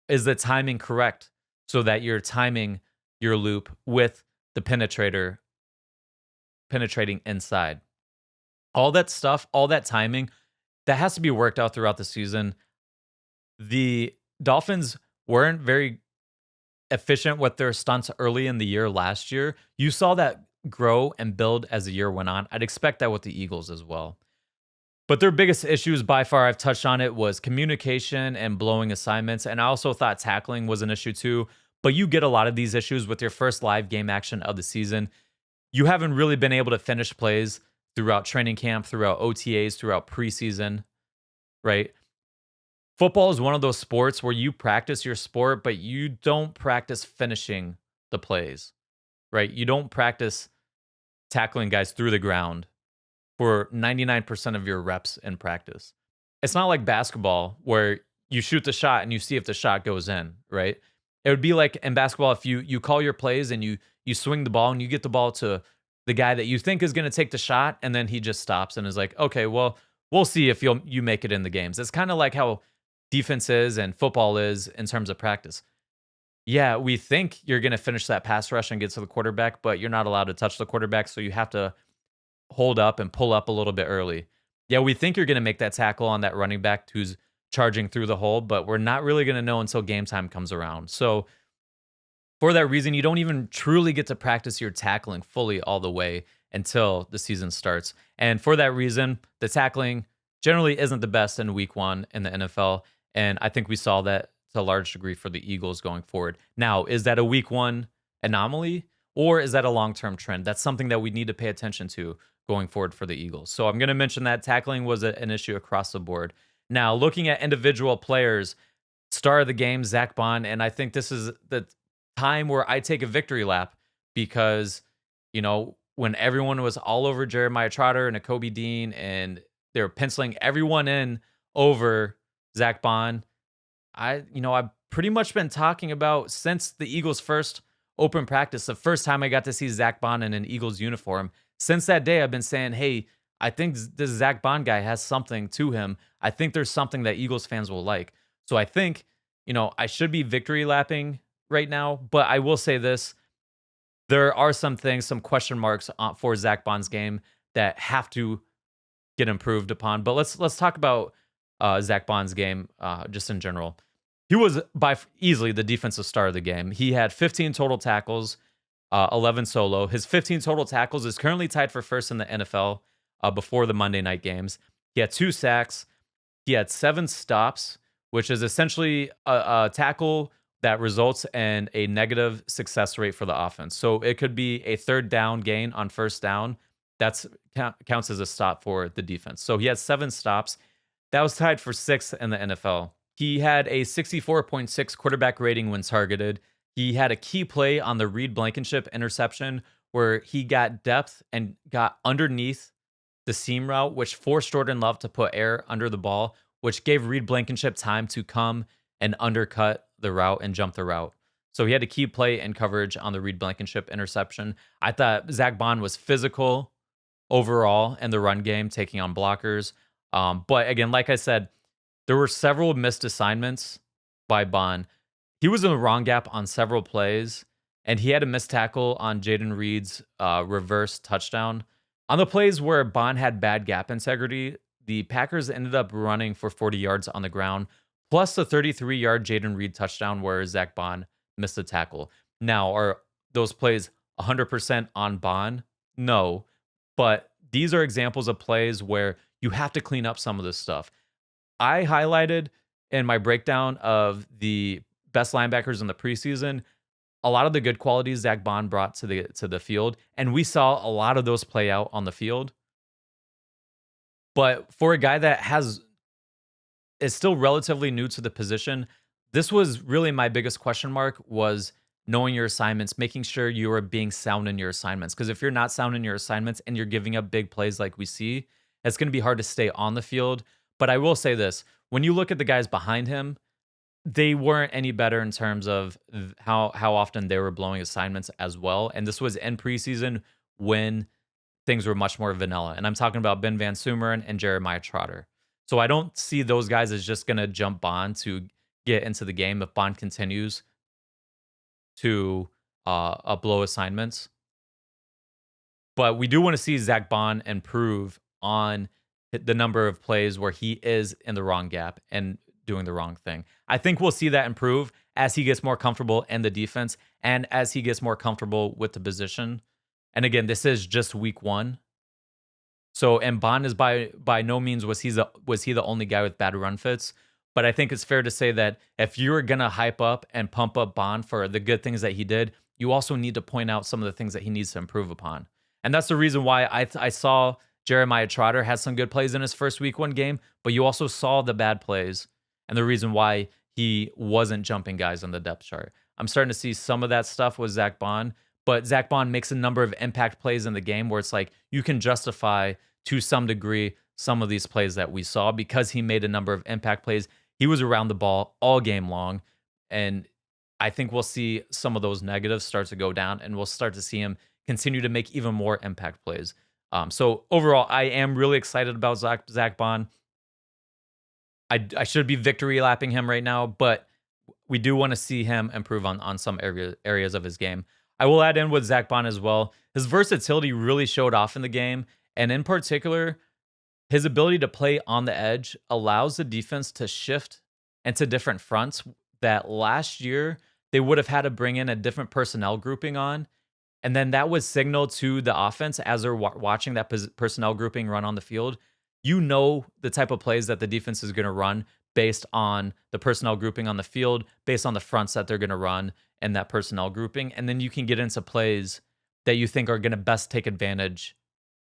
Is the timing correct so that you're timing your loop with the penetrator penetrating inside? All that stuff, all that timing, that has to be worked out throughout the season. The Dolphins weren't very efficient with their stunts early in the year last year. You saw that grow and build as the year went on. I'd expect that with the Eagles as well. But their biggest issues by far, I've touched on it, was communication and blowing assignments. And I also thought tackling was an issue too. But you get a lot of these issues with your first live game action of the season. You haven't really been able to finish plays throughout training camp, throughout OTAs, throughout preseason, right? Football is one of those sports where you practice your sport, but you don't practice finishing the plays, right? You don't practice tackling guys through the ground for 99% of your reps in practice. It's not like basketball where you shoot the shot and you see if the shot goes in, right? It would be like in basketball if you call your plays and you swing the ball and you get the ball to the guy that you think is going to take the shot, and then he just stops and is like, okay, well, we'll see if you make it in the games. It's kind of like how defense is and football is in terms of practice. Yeah, we think you're going to finish that pass rush and get to the quarterback, but you're not allowed to touch the quarterback, so you have to hold up and pull up a little bit early. Yeah, we think you're going to make that tackle on that running back who's charging through the hole, but we're not really going to know until game time comes around. So for that reason, you don't even truly get to practice your tackling fully all the way until the season starts. And for that reason, the tackling generally isn't the best in week one in the NFL. And I think we saw that to a large degree for the Eagles going forward. Now, is that a week one anomaly or is that a long-term trend? That's something that we need to pay attention to going forward for the Eagles. So I'm going to mention that tackling was an issue across the board. Now, looking at individual players, star of the game, Zach Bond, and I think this is the time where I take a victory lap because, when everyone was all over Jeremiah Trotter and Kobe Dean and they were penciling everyone in over Zach Bond, I've pretty much been talking about since the Eagles' first open practice, the first time I got to see Zach Bond in an Eagles uniform. Since that day, I've been saying, hey, I think this Zach Bond guy has something to him. I think there's something that Eagles fans will like. So I think, I should be victory lapping right now, but I will say this. There are some things, some question marks for Zach Bond's game that have to get improved upon. But let's talk about Zach Bond's game just in general. He was easily the defensive star of the game. He had 15 total tackles, 11 solo. His 15 total tackles is currently tied for first in the NFL before the Monday night games. He had 2 sacks. He had 7 stops, which is essentially a tackle that results in a negative success rate for the offense. So it could be a third down gain on first down. That's counts as a stop for the defense. So he had 7 stops. That was tied for sixth in the NFL. He had a 64.6 quarterback rating when targeted. He had a key play on the Reed Blankenship interception where he got depth and got underneath the seam route, which forced Jordan Love to put air under the ball, which gave Reed Blankenship time to come and undercut the route and jump the route. So he had a key play and coverage on the Reed Blankenship interception. I thought Zach Bond was physical overall in the run game, taking on blockers. But again, like I said, there were several missed assignments by Bond. He was in the wrong gap on several plays, and he had a missed tackle on Jaden Reed's reverse touchdown. On the plays where Bond had bad gap integrity, the Packers ended up running for 40 yards on the ground, plus the 33-yard Jaden Reed touchdown where Zach Bond missed a tackle. Now, are those plays 100% on Bond? No, but these are examples of plays where you have to clean up some of this stuff. I highlighted in my breakdown of the best linebackers in the preseason a lot of the good qualities Zach Bond brought to the field, and we saw a lot of those play out on the field. But for a guy that is still relatively new to the position, this was really my biggest question mark was knowing your assignments, making sure you are being sound in your assignments. Because if you're not sound in your assignments and you're giving up big plays like we see, it's going to be hard to stay on the field. But I will say this, when you look at the guys behind him, they weren't any better in terms of how often they were blowing assignments as well. And this was in preseason when things were much more vanilla. And I'm talking about Ben Van Sumeren and Jeremiah Trotter. So I don't see those guys as just going to jump Bond to get into the game if Bond continues to blow assignments. But we do want to see Zach Bond improve on the number of plays where he is in the wrong gap and doing the wrong thing. I think we'll see that improve as he gets more comfortable in the defense and as he gets more comfortable with the position. And again, this is just week 1. So, and Bond is by no means was he the only guy with bad run fits. But I think it's fair to say that if you're gonna hype up and pump up Bond for the good things that he did, you also need to point out some of the things that he needs to improve upon. And that's the reason why I saw Jeremiah Trotter had some good plays in his first week 1 game, but you also saw the bad plays and the reason why he wasn't jumping guys on the depth chart. I'm starting to see some of that stuff with Zach Bond, but Zach Bond makes a number of impact plays in the game where it's like you can justify to some degree some of these plays that we saw because he made a number of impact plays. He was around the ball all game long, and I think we'll see some of those negatives start to go down, and we'll start to see him continue to make even more impact plays. So overall, I am really excited about Zach Bond. I should be victory lapping him right now, but we do want to see him improve on some areas of his game. I will add in with Zach Bond as well. His versatility really showed off in the game, and in particular, his ability to play on the edge allows the defense to shift into different fronts that last year they would have had to bring in a different personnel grouping on. And then that was signal to the offense as they're watching that personnel grouping run on the field. You know the type of plays that the defense is going to run based on the personnel grouping on the field, based on the fronts that they're going to run and that personnel grouping. And then you can get into plays that you think are going to best take advantage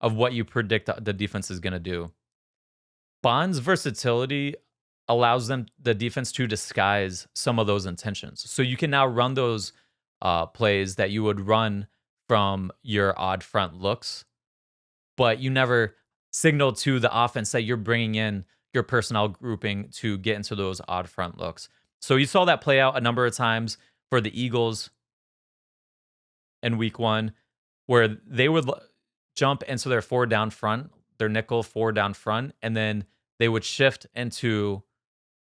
of what you predict the defense is going to do. Bond's versatility allows the defense to disguise some of those intentions. So you can now run those plays that you would run from your odd front looks, but you never signal to the offense that you're bringing in your personnel grouping to get into those odd front looks. So you saw that play out a number of times for the Eagles in week 1, where they would jump into their 4 down front, their nickel 4 down front, and then they would shift into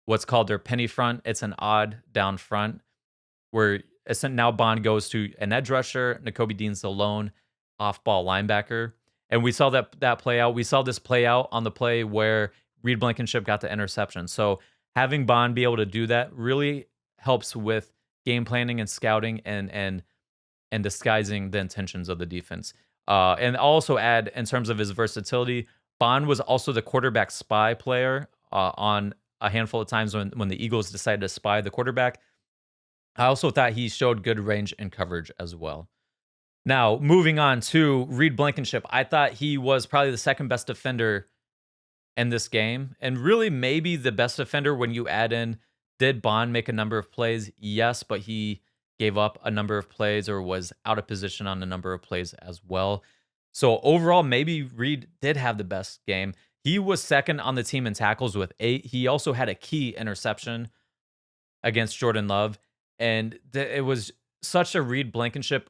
what's called their penny front. It's an odd down front where now Bond goes to an edge rusher. Nakobe Dean's the lone off-ball linebacker, and we saw that play out. We saw this play out on the play where Reed Blankenship got the interception. So having Bond be able to do that really helps with game planning and scouting and disguising the intentions of the defense. And I'll also add, in terms of his versatility, Bond was also the quarterback spy player on a handful of times when the Eagles decided to spy the quarterback. I also thought he showed good range and coverage as well. Now, moving on to Reed Blankenship, I thought he was probably the second best defender in this game, and really maybe the best defender when you add in, did Bond make a number of plays? Yes, but he gave up a number of plays or was out of position on a number of plays as well. So overall, maybe Reed did have the best game. He was second on the team in tackles with 8. He also had a key interception against Jordan Love, and it was such a Reed Blankenship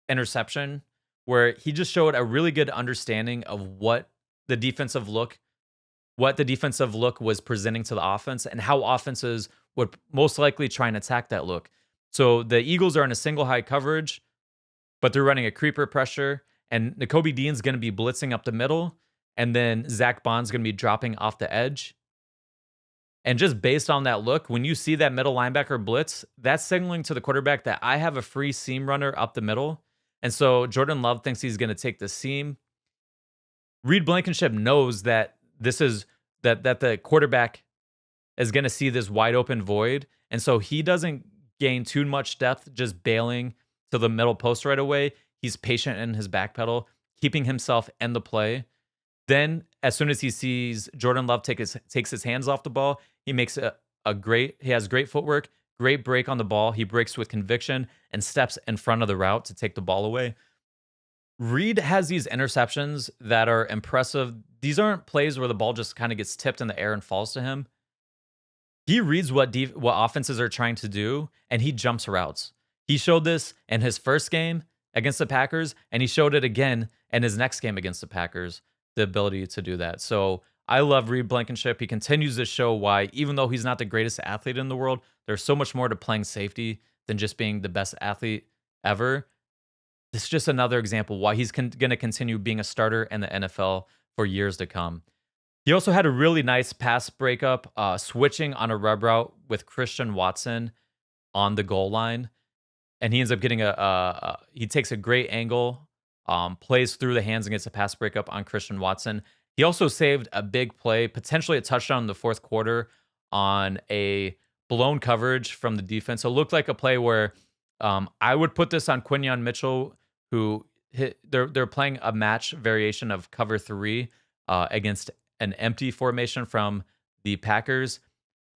interception where he just showed a really good understanding of the defensive look was presenting to the offense and how offenses would most likely try and attack that look. So the Eagles are in a single high coverage, but they're running a creeper pressure, and Nakobe Dean's going to be blitzing up the middle, and then Zach Bond's going to be dropping off the edge. And just based on that look, when you see that middle linebacker blitz, that's signaling to the quarterback that I have a free seam runner up the middle. And so Jordan Love thinks he's going to take the seam. Reed Blankenship knows that that the quarterback is going to see this wide open void. And so he doesn't gain too much depth just bailing to the middle post right away. He's patient in his back pedal, keeping himself in the play. Then, as soon as he sees Jordan Love takes his hands off the ball, he makes he has great footwork, great break on the ball. He breaks with conviction and steps in front of the route to take the ball away. Reed has these interceptions that are impressive. These aren't plays where the ball just kind of gets tipped in the air and falls to him. He reads what offenses are trying to do, and he jumps routes. He showed this in his first game against the Packers, and he showed it again in his next game against the Packers, the ability to do that. So I love Reed Blankenship. He continues to show why, even though he's not the greatest athlete in the world, there's so much more to playing safety than just being the best athlete ever. This is just another example why he's going to continue being a starter in the NFL for years to come. He also had a really nice pass breakup, switching on a rub route with Christian Watson on the goal line. And he ends up getting he takes a great angle, plays through the hands and gets a pass breakup on Christian Watson. He also saved a big play, potentially a touchdown in the fourth quarter on a blown coverage from the defense. So it looked like a play where I would put this on Quinyon Mitchell, who they're playing a match variation of cover 3 against an empty formation from the Packers.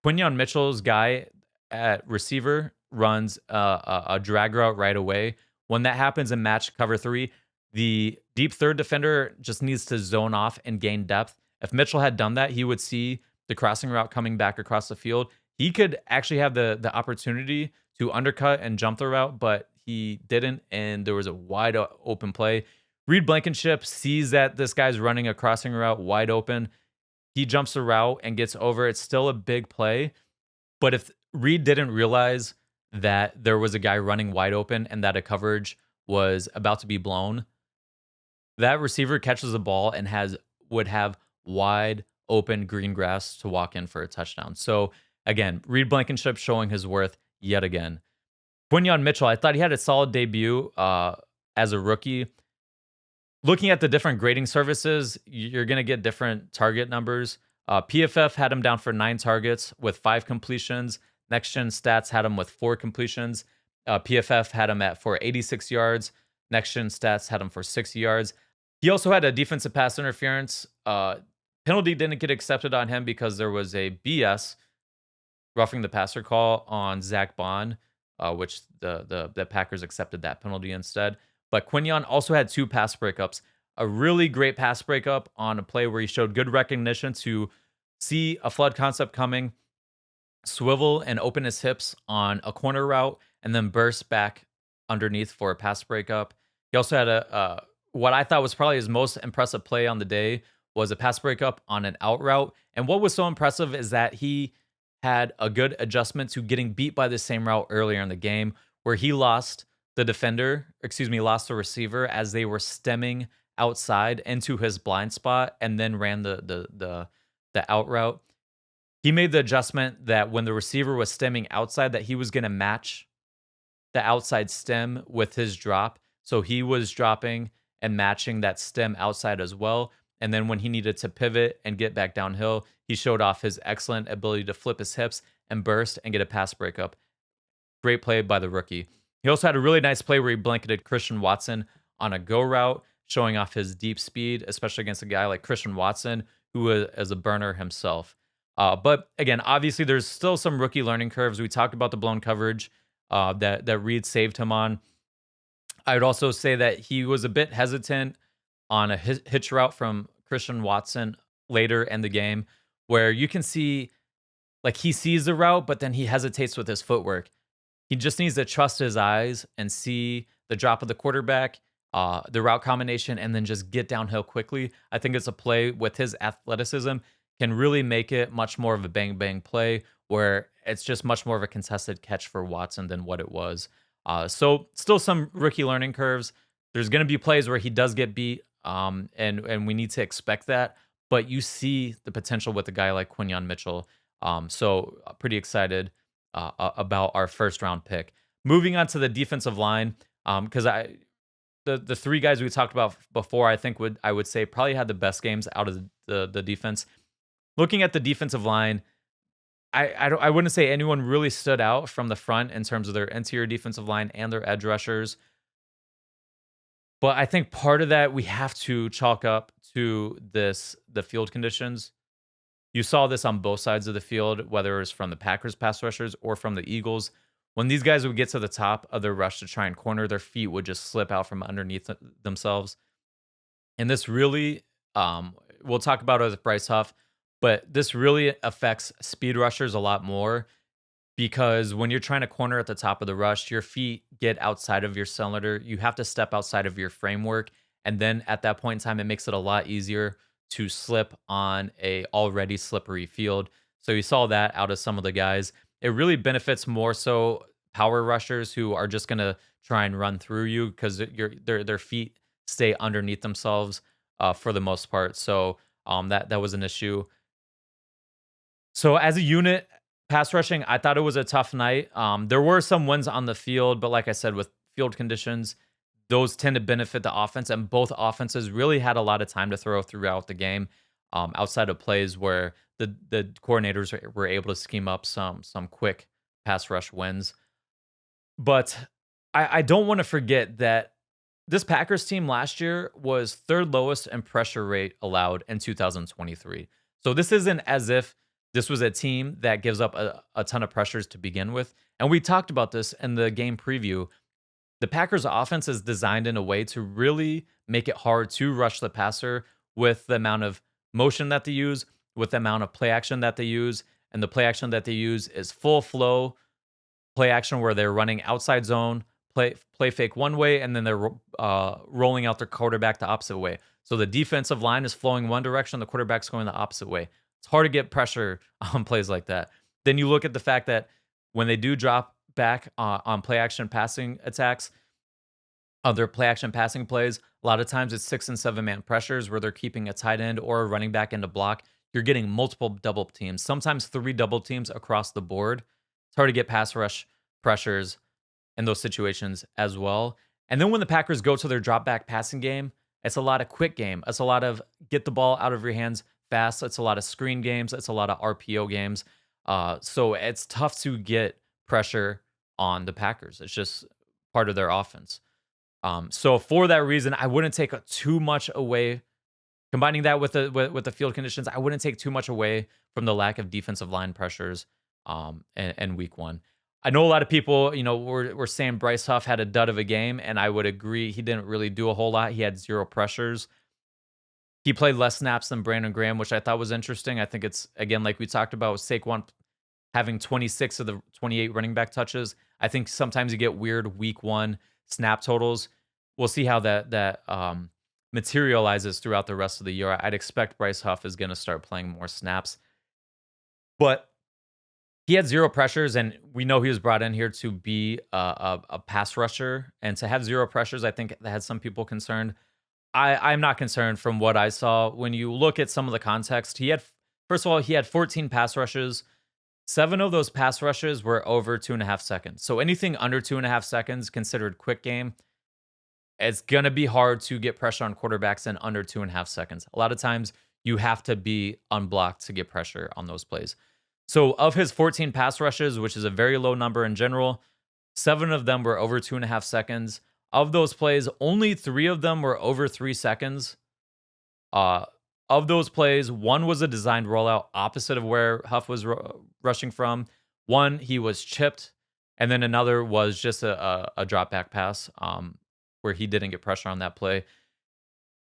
Quinyon Mitchell's guy at receiver runs a drag route right away. When that happens in match cover 3, the deep third defender just needs to zone off and gain depth. If Mitchell had done that, he would see the crossing route coming back across the field. He could actually have the opportunity to undercut and jump the route, but he didn't, and there was a wide open play. Reed Blankenship sees that this guy's running a crossing route wide open. He jumps the route and gets over. It's still a big play, but if Reed didn't realize that there was a guy running wide open and that a coverage was about to be blown, that receiver catches the ball and would have wide open green grass to walk in for a touchdown. So again, Reed Blankenship showing his worth yet again. Quinyon Mitchell, I thought he had a solid debut as a rookie. Looking at the different grading services, you're going to get different target numbers. PFF had him down for 9 targets with 5 completions. Next Gen Stats had him with 4 completions. PFF had him for 86 yards. Next Gen Stats had him for 60 yards. He also had a defensive pass interference. Penalty didn't get accepted on him because there was a BS roughing the passer call on Zach Bond, which the Packers accepted that penalty instead. But Quinyon also had 2 pass breakups. A really great pass breakup on a play where he showed good recognition to see a flood concept coming, swivel and open his hips on a corner route, and then burst back underneath for a pass breakup. He also had what I thought was probably his most impressive play on the day was a pass breakup on an out route. And what was so impressive is that he had a good adjustment to getting beat by the same route earlier in the game, where he lost lost the receiver as they were stemming outside into his blind spot and then ran the out route. He made the adjustment that when the receiver was stemming outside, that he was going to match the outside stem with his drop. So he was dropping and matching that stem outside as well. And then when he needed to pivot and get back downhill, he showed off his excellent ability to flip his hips and burst and get a pass breakup. Great play by the rookie. He also had a really nice play where he blanketed Christian Watson on a go route, showing off his deep speed, especially against a guy like Christian Watson, who is a burner himself. But again, obviously, there's still some rookie learning curves. We talked about the blown coverage that Reed saved him on. I would also say that he was a bit hesitant on a hitch route from Christian Watson later in the game, where you can see like he sees the route, but then he hesitates with his footwork. He just needs to trust his eyes and see the drop of the quarterback, the route combination, and then just get downhill quickly. I think it's a play with his athleticism can really make it much more of a bang bang play where it's just much more of a contested catch for Watson than what it was. So still some rookie learning curves. There's going to be plays where he does get beat, and we need to expect that. But you see the potential with a guy like Quinyon Mitchell. Pretty excited about our first round pick. Moving on to the defensive line, because the three guys we talked about before, I would say probably had the best games out of the defense. Looking at the defensive line, I wouldn't say anyone really stood out from the front in terms of their interior defensive line and their edge rushers. But I think part of that we have to chalk up to the field conditions. You saw this on both sides of the field, whether it was from the Packers pass rushers or from the Eagles. When these guys would get to the top of their rush to try and corner, their feet would just slip out from underneath themselves. And this really, we'll talk about it with Bryce Huff, but this really affects speed rushers a lot more because when you're trying to corner at the top of the rush, your feet get outside of your cylinder. You have to step outside of your framework. And then at that point in time, it makes it a lot easier to slip on a already slippery field. So you saw that out of some of the guys. It really benefits more so power rushers who are just going to try and run through you because their feet stay underneath themselves for the most part. So that was an issue. So as a unit, pass rushing, I thought it was a tough night. There were some wins on the field, but like I said, with field conditions, those tend to benefit the offense, and both offenses really had a lot of time to throw throughout the game, outside of plays where the coordinators were able to scheme up some quick pass rush wins. But I don't want to forget that this Packers team last year was third lowest in pressure rate allowed in 2023. So this isn't as if this was a team that gives up a ton of pressures to begin with. And we talked about this in the game preview. The Packers offense is designed in a way to really make it hard to rush the passer with the amount of motion that they use, with the amount of play action that they use. And the play action that they use is full flow play action where they're running outside zone, play fake one way, and then they're rolling out their quarterback the opposite way. So the defensive line is flowing one direction, the quarterback's going the opposite way. It's hard to get pressure on plays like that. Then you look at the fact that when they do drop back on play action passing attacks, other play action passing plays, a lot of times it's 6 and 7 man pressures where they're keeping a tight end or a running back into block. You're getting multiple double teams, sometimes 3 double teams across the board. It's hard to get pass rush pressures in those situations as well. And then when the Packers go to their drop back passing game, it's a lot of quick game. It's a lot of get the ball out of your hands fast. It's a lot of screen games. It's a lot of RPO games. So it's tough to get pressure on the Packers. It's just part of their offense. So for that reason, I wouldn't take too much away. Combining that with the field conditions, I wouldn't take too much away from the lack of defensive line pressures in week 1. I know a lot of people, were saying Bryce Huff had a dud of a game, and I would agree. He didn't really do a whole lot. He had 0 pressures. He played less snaps than Brandon Graham, which I thought was interesting. I think it's, again, like we talked about with Saquon having 26 of the 28 running back touches. I think sometimes you get weird week 1 snap totals. We'll see how that materializes throughout the rest of the year. I'd expect Bryce Huff is going to start playing more snaps. But He had 0 pressures, and we know he was brought in here to be a pass rusher, and to have 0 pressures, I think that had some people concerned. I'm not concerned from what I saw. When you look at some of the context, he had first of all, he had 14 pass rushes. 7 of those pass rushes were over 2.5 seconds. So anything under 2.5 seconds considered quick game. It's gonna be hard to get pressure on quarterbacks in under 2.5 seconds. A lot of times you have to be unblocked to get pressure on those plays. So of his 14 pass rushes, which is a very low number in general, 7 of them were over 2.5 seconds. Of those plays, only 3 of them were over 3 seconds. Uh, of those plays, one was a designed rollout opposite of where Huff was rushing from. One, he was chipped, and then another was just a drop back pass where he didn't get pressure on that play.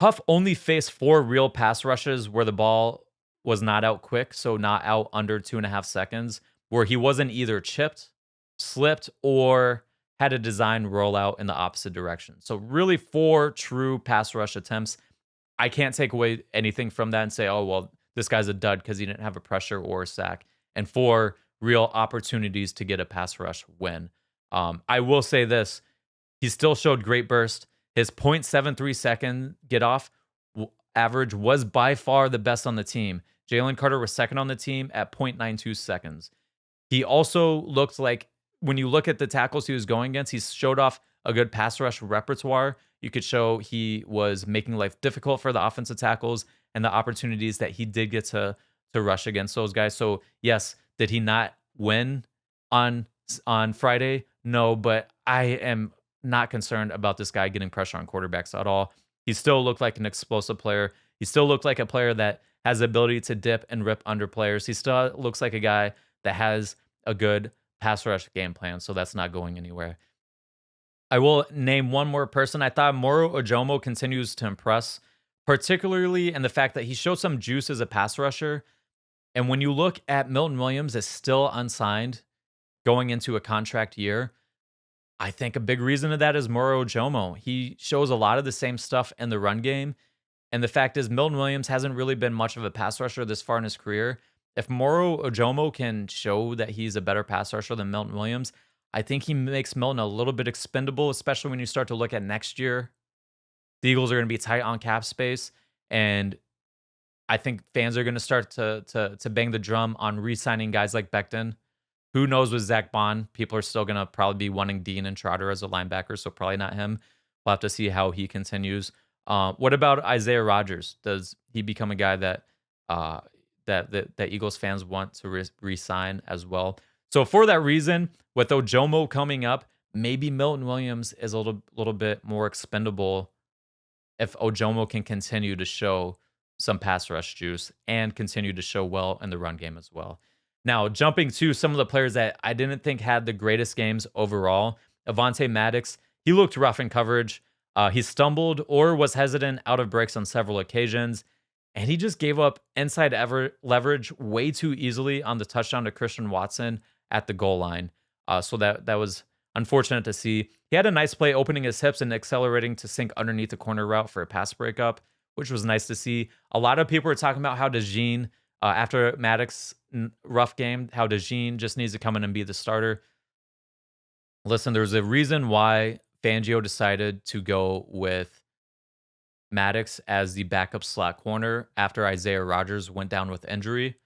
Huff only faced 4 real pass rushes where the ball was not out quick, so not out under 2.5 seconds, where he wasn't either chipped, slipped, or had a design rollout in the opposite direction. So really 4 true pass rush attempts. I can't take away anything from that and say, oh, well, this guy's a dud because he didn't have a pressure or a sack. And 4 real opportunities to get a pass rush win. I will say this. He still showed great burst. His 0.73 second get off average was by far the best on the team. Jalen Carter was second on the team at 0.92 seconds. He also looked like, when you look at the tackles he was going against, he showed off a good pass rush repertoire. You could show he was making life difficult for the offensive tackles and the opportunities that he did get to rush against those guys. So yes, did he not win on Friday? No, but I am not concerned about this guy getting pressure on quarterbacks at all. He still looked like an explosive player. He still looked like a player that has the ability to dip and rip under players. He still looks like a guy that has a good pass rush game plan, so that's not going anywhere. I will name one more person. I thought Moro Ojomo continues to impress, particularly in the fact that he showed some juice as a pass rusher. And when you look at Milton Williams is still unsigned going into a contract year, I think a big reason of that is Moro Ojomo. He shows a lot of the same stuff in the run game. And the fact is, Milton Williams hasn't really been much of a pass rusher this far in his career. If Moro Ojomo can show that he's a better pass rusher than Milton Williams, I think he makes Milton a little bit expendable, especially when you start to look at next year. The Eagles are going to be tight on cap space, and I think fans are going to start to bang the drum on re-signing guys like Becton. Who knows with Zach Bond? People are still going to probably be wanting Dean and Trotter as a linebacker, so probably not him. We'll have to see how he continues. What about Isaiah Rodgers? Does he become a guy that that Eagles fans want to re-sign as well? So for that reason, with Ojomo coming up, maybe Milton Williams is a little bit more expendable if Ojomo can continue to show some pass rush juice and continue to show well in the run game as well. Now, jumping to some of the players that I didn't think had the greatest games overall, Avonte Maddox, he looked rough in coverage. He stumbled or was hesitant out of breaks on several occasions, and he just gave up inside leverage way too easily on the touchdown to Christian Watson at the goal line. So that was unfortunate to see. He had a nice play opening his hips and accelerating to sink underneath the corner route for a pass breakup, which was nice to see. A lot of people were talking about how DeJean, after Maddox's rough game, how DeJean just needs to come in and be the starter. Listen, there's a reason why Fangio decided to go with Maddox as the backup slot corner after Isaiah Rodgers went down with injury.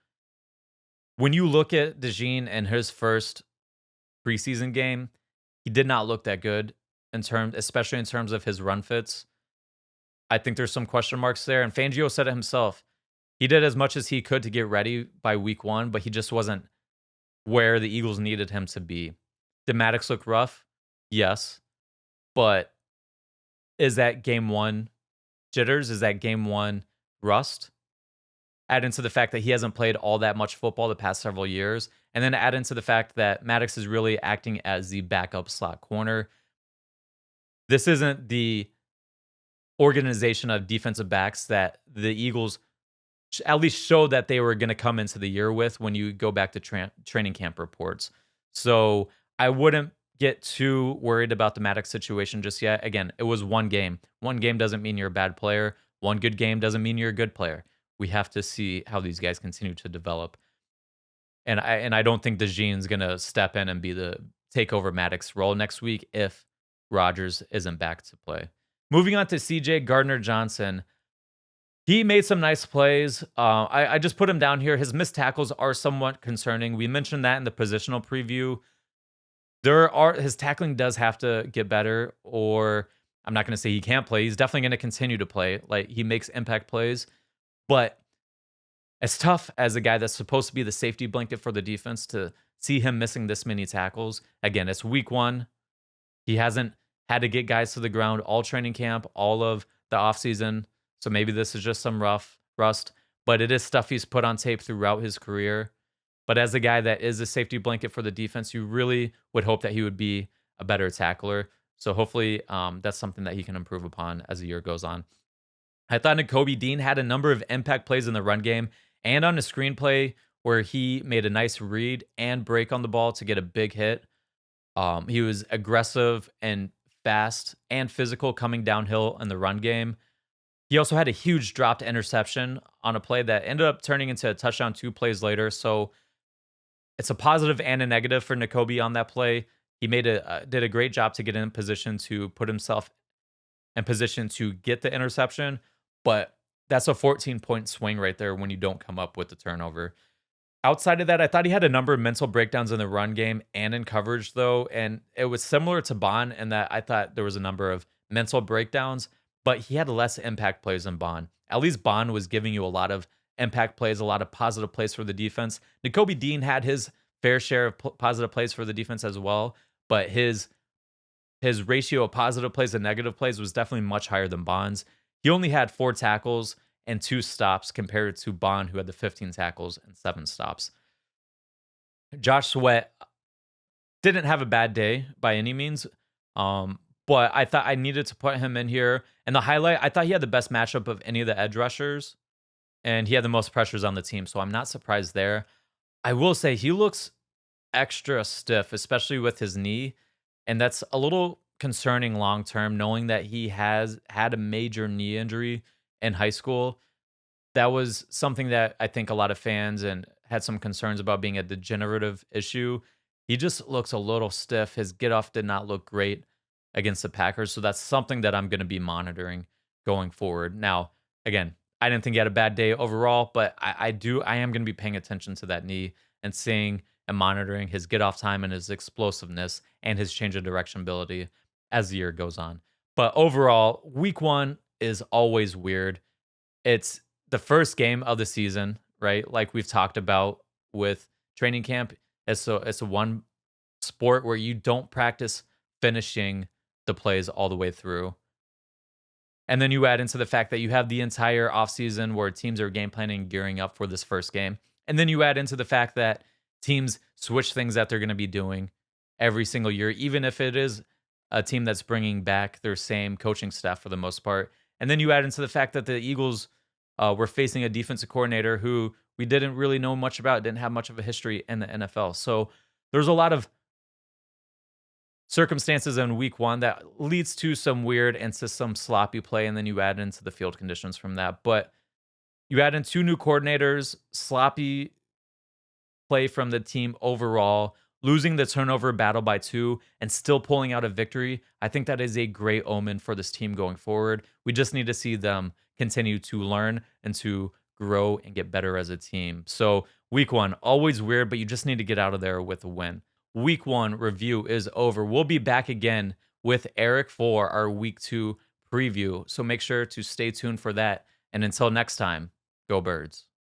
When you look at DeJean in his first preseason game, he did not look that good especially in terms of his run fits. I think there's some question marks there, and Fangio said it himself. He did as much as he could to get ready by week 1, but he just wasn't where the Eagles needed him to be. Did Maddox look rough? Yes. But is that game 1 jitters? Is that game 1 rust? Add into the fact that he hasn't played all that much football the past several years. And then add into the fact that Maddox is really acting as the backup slot corner. This isn't the organization of defensive backs that the Eagles at least showed that they were going to come into the year with when you go back to training camp reports. So I wouldn't get too worried about the Maddox situation just yet. Again, it was one game. One game doesn't mean you're a bad player. One good game doesn't mean you're a good player. We have to see how these guys continue to develop. And I don't think DeJean's gonna step in and be the take over Maddox's role next week if Rodgers isn't back to play. Moving on to CJ Gardner Johnson. He made some nice plays. I just put him down here. His missed tackles are somewhat concerning. We mentioned that in the positional preview. His tackling does have to get better, or I'm not going to say he can't play. He's definitely going to continue to play. Like, he makes impact plays, but as tough as a guy that's supposed to be the safety blanket for the defense to see him missing this many tackles. Again, it's week 1. He hasn't had to get guys to the ground all training camp, all of the offseason. So maybe this is just some rust, but it is stuff he's put on tape throughout his career. But as a guy that is a safety blanket for the defense, you really would hope that he would be a better tackler. So hopefully that's something that he can improve upon as the year goes on. I thought Nakobe Dean had a number of impact plays in the run game and on the screenplay where he made a nice read and break on the ball to get a big hit. He was aggressive and fast and physical coming downhill in the run game. He also had a huge dropped interception on a play that ended up turning into a touchdown 2 plays later. So it's a positive and a negative for Nakobe on that play. He did a great job to get in position to put himself in position to get the interception, but that's a 14-point swing right there when you don't come up with the turnover. Outside of that, I thought he had a number of mental breakdowns in the run game and in coverage, though, and it was similar to Bond in that I thought there was a number of mental breakdowns, but he had less impact plays than Bond. At least Bond was giving you a lot of impact plays, a lot of positive plays for the defense. Nakobe Dean had his fair share of positive plays for the defense as well, but his ratio of positive plays and negative plays was definitely much higher than Bond's. He only had 4 tackles and 2 stops compared to Bond, who had the 15 tackles and 7 stops. Josh Sweat didn't have a bad day by any means, but I thought I needed to put him in here. And the highlight, I thought he had the best matchup of any of the edge rushers, and he had the most pressures on the team, so I'm not surprised there. I will say he looks extra stiff, especially with his knee, and that's a little concerning long term, knowing that he has had a major knee injury in high school. That was something that I think a lot of fans and had some concerns about being a degenerative issue. He just looks a little stiff. His get off did not look great against the Packers, so that's something that I'm going to be monitoring going forward. Now, again, I didn't think he had a bad day overall, but I am going to be paying attention to that knee and seeing and monitoring his get off time and his explosiveness and his change of direction ability as the year goes on. But overall, week 1 is always weird. It's the first game of the season, right? Like we've talked about with training camp. It's a one sport where you don't practice finishing the plays all the way through. And then you add into the fact that you have the entire offseason where teams are game planning and gearing up for this first game. And then you add into the fact that teams switch things that they're going to be doing every single year, even if it is a team that's bringing back their same coaching staff for the most part. And then you add into the fact that the Eagles were facing a defensive coordinator who we didn't really know much about, didn't have much of a history in the NFL. So there's a lot of circumstances in week 1 that leads to some weird and to some sloppy play, and then you add into the field conditions from that. But you add in 2 new coordinators, sloppy play from the team overall, losing the turnover battle by 2, and still pulling out a victory. I think that is a great omen for this team going forward. We just need to see them continue to learn and to grow and get better as a team. So week 1, always weird, but you just need to get out of there with a win. Week 1 review is over. We'll be back again with Eric for our week 2 preview. So make sure to stay tuned for that. And until next time, go Birds.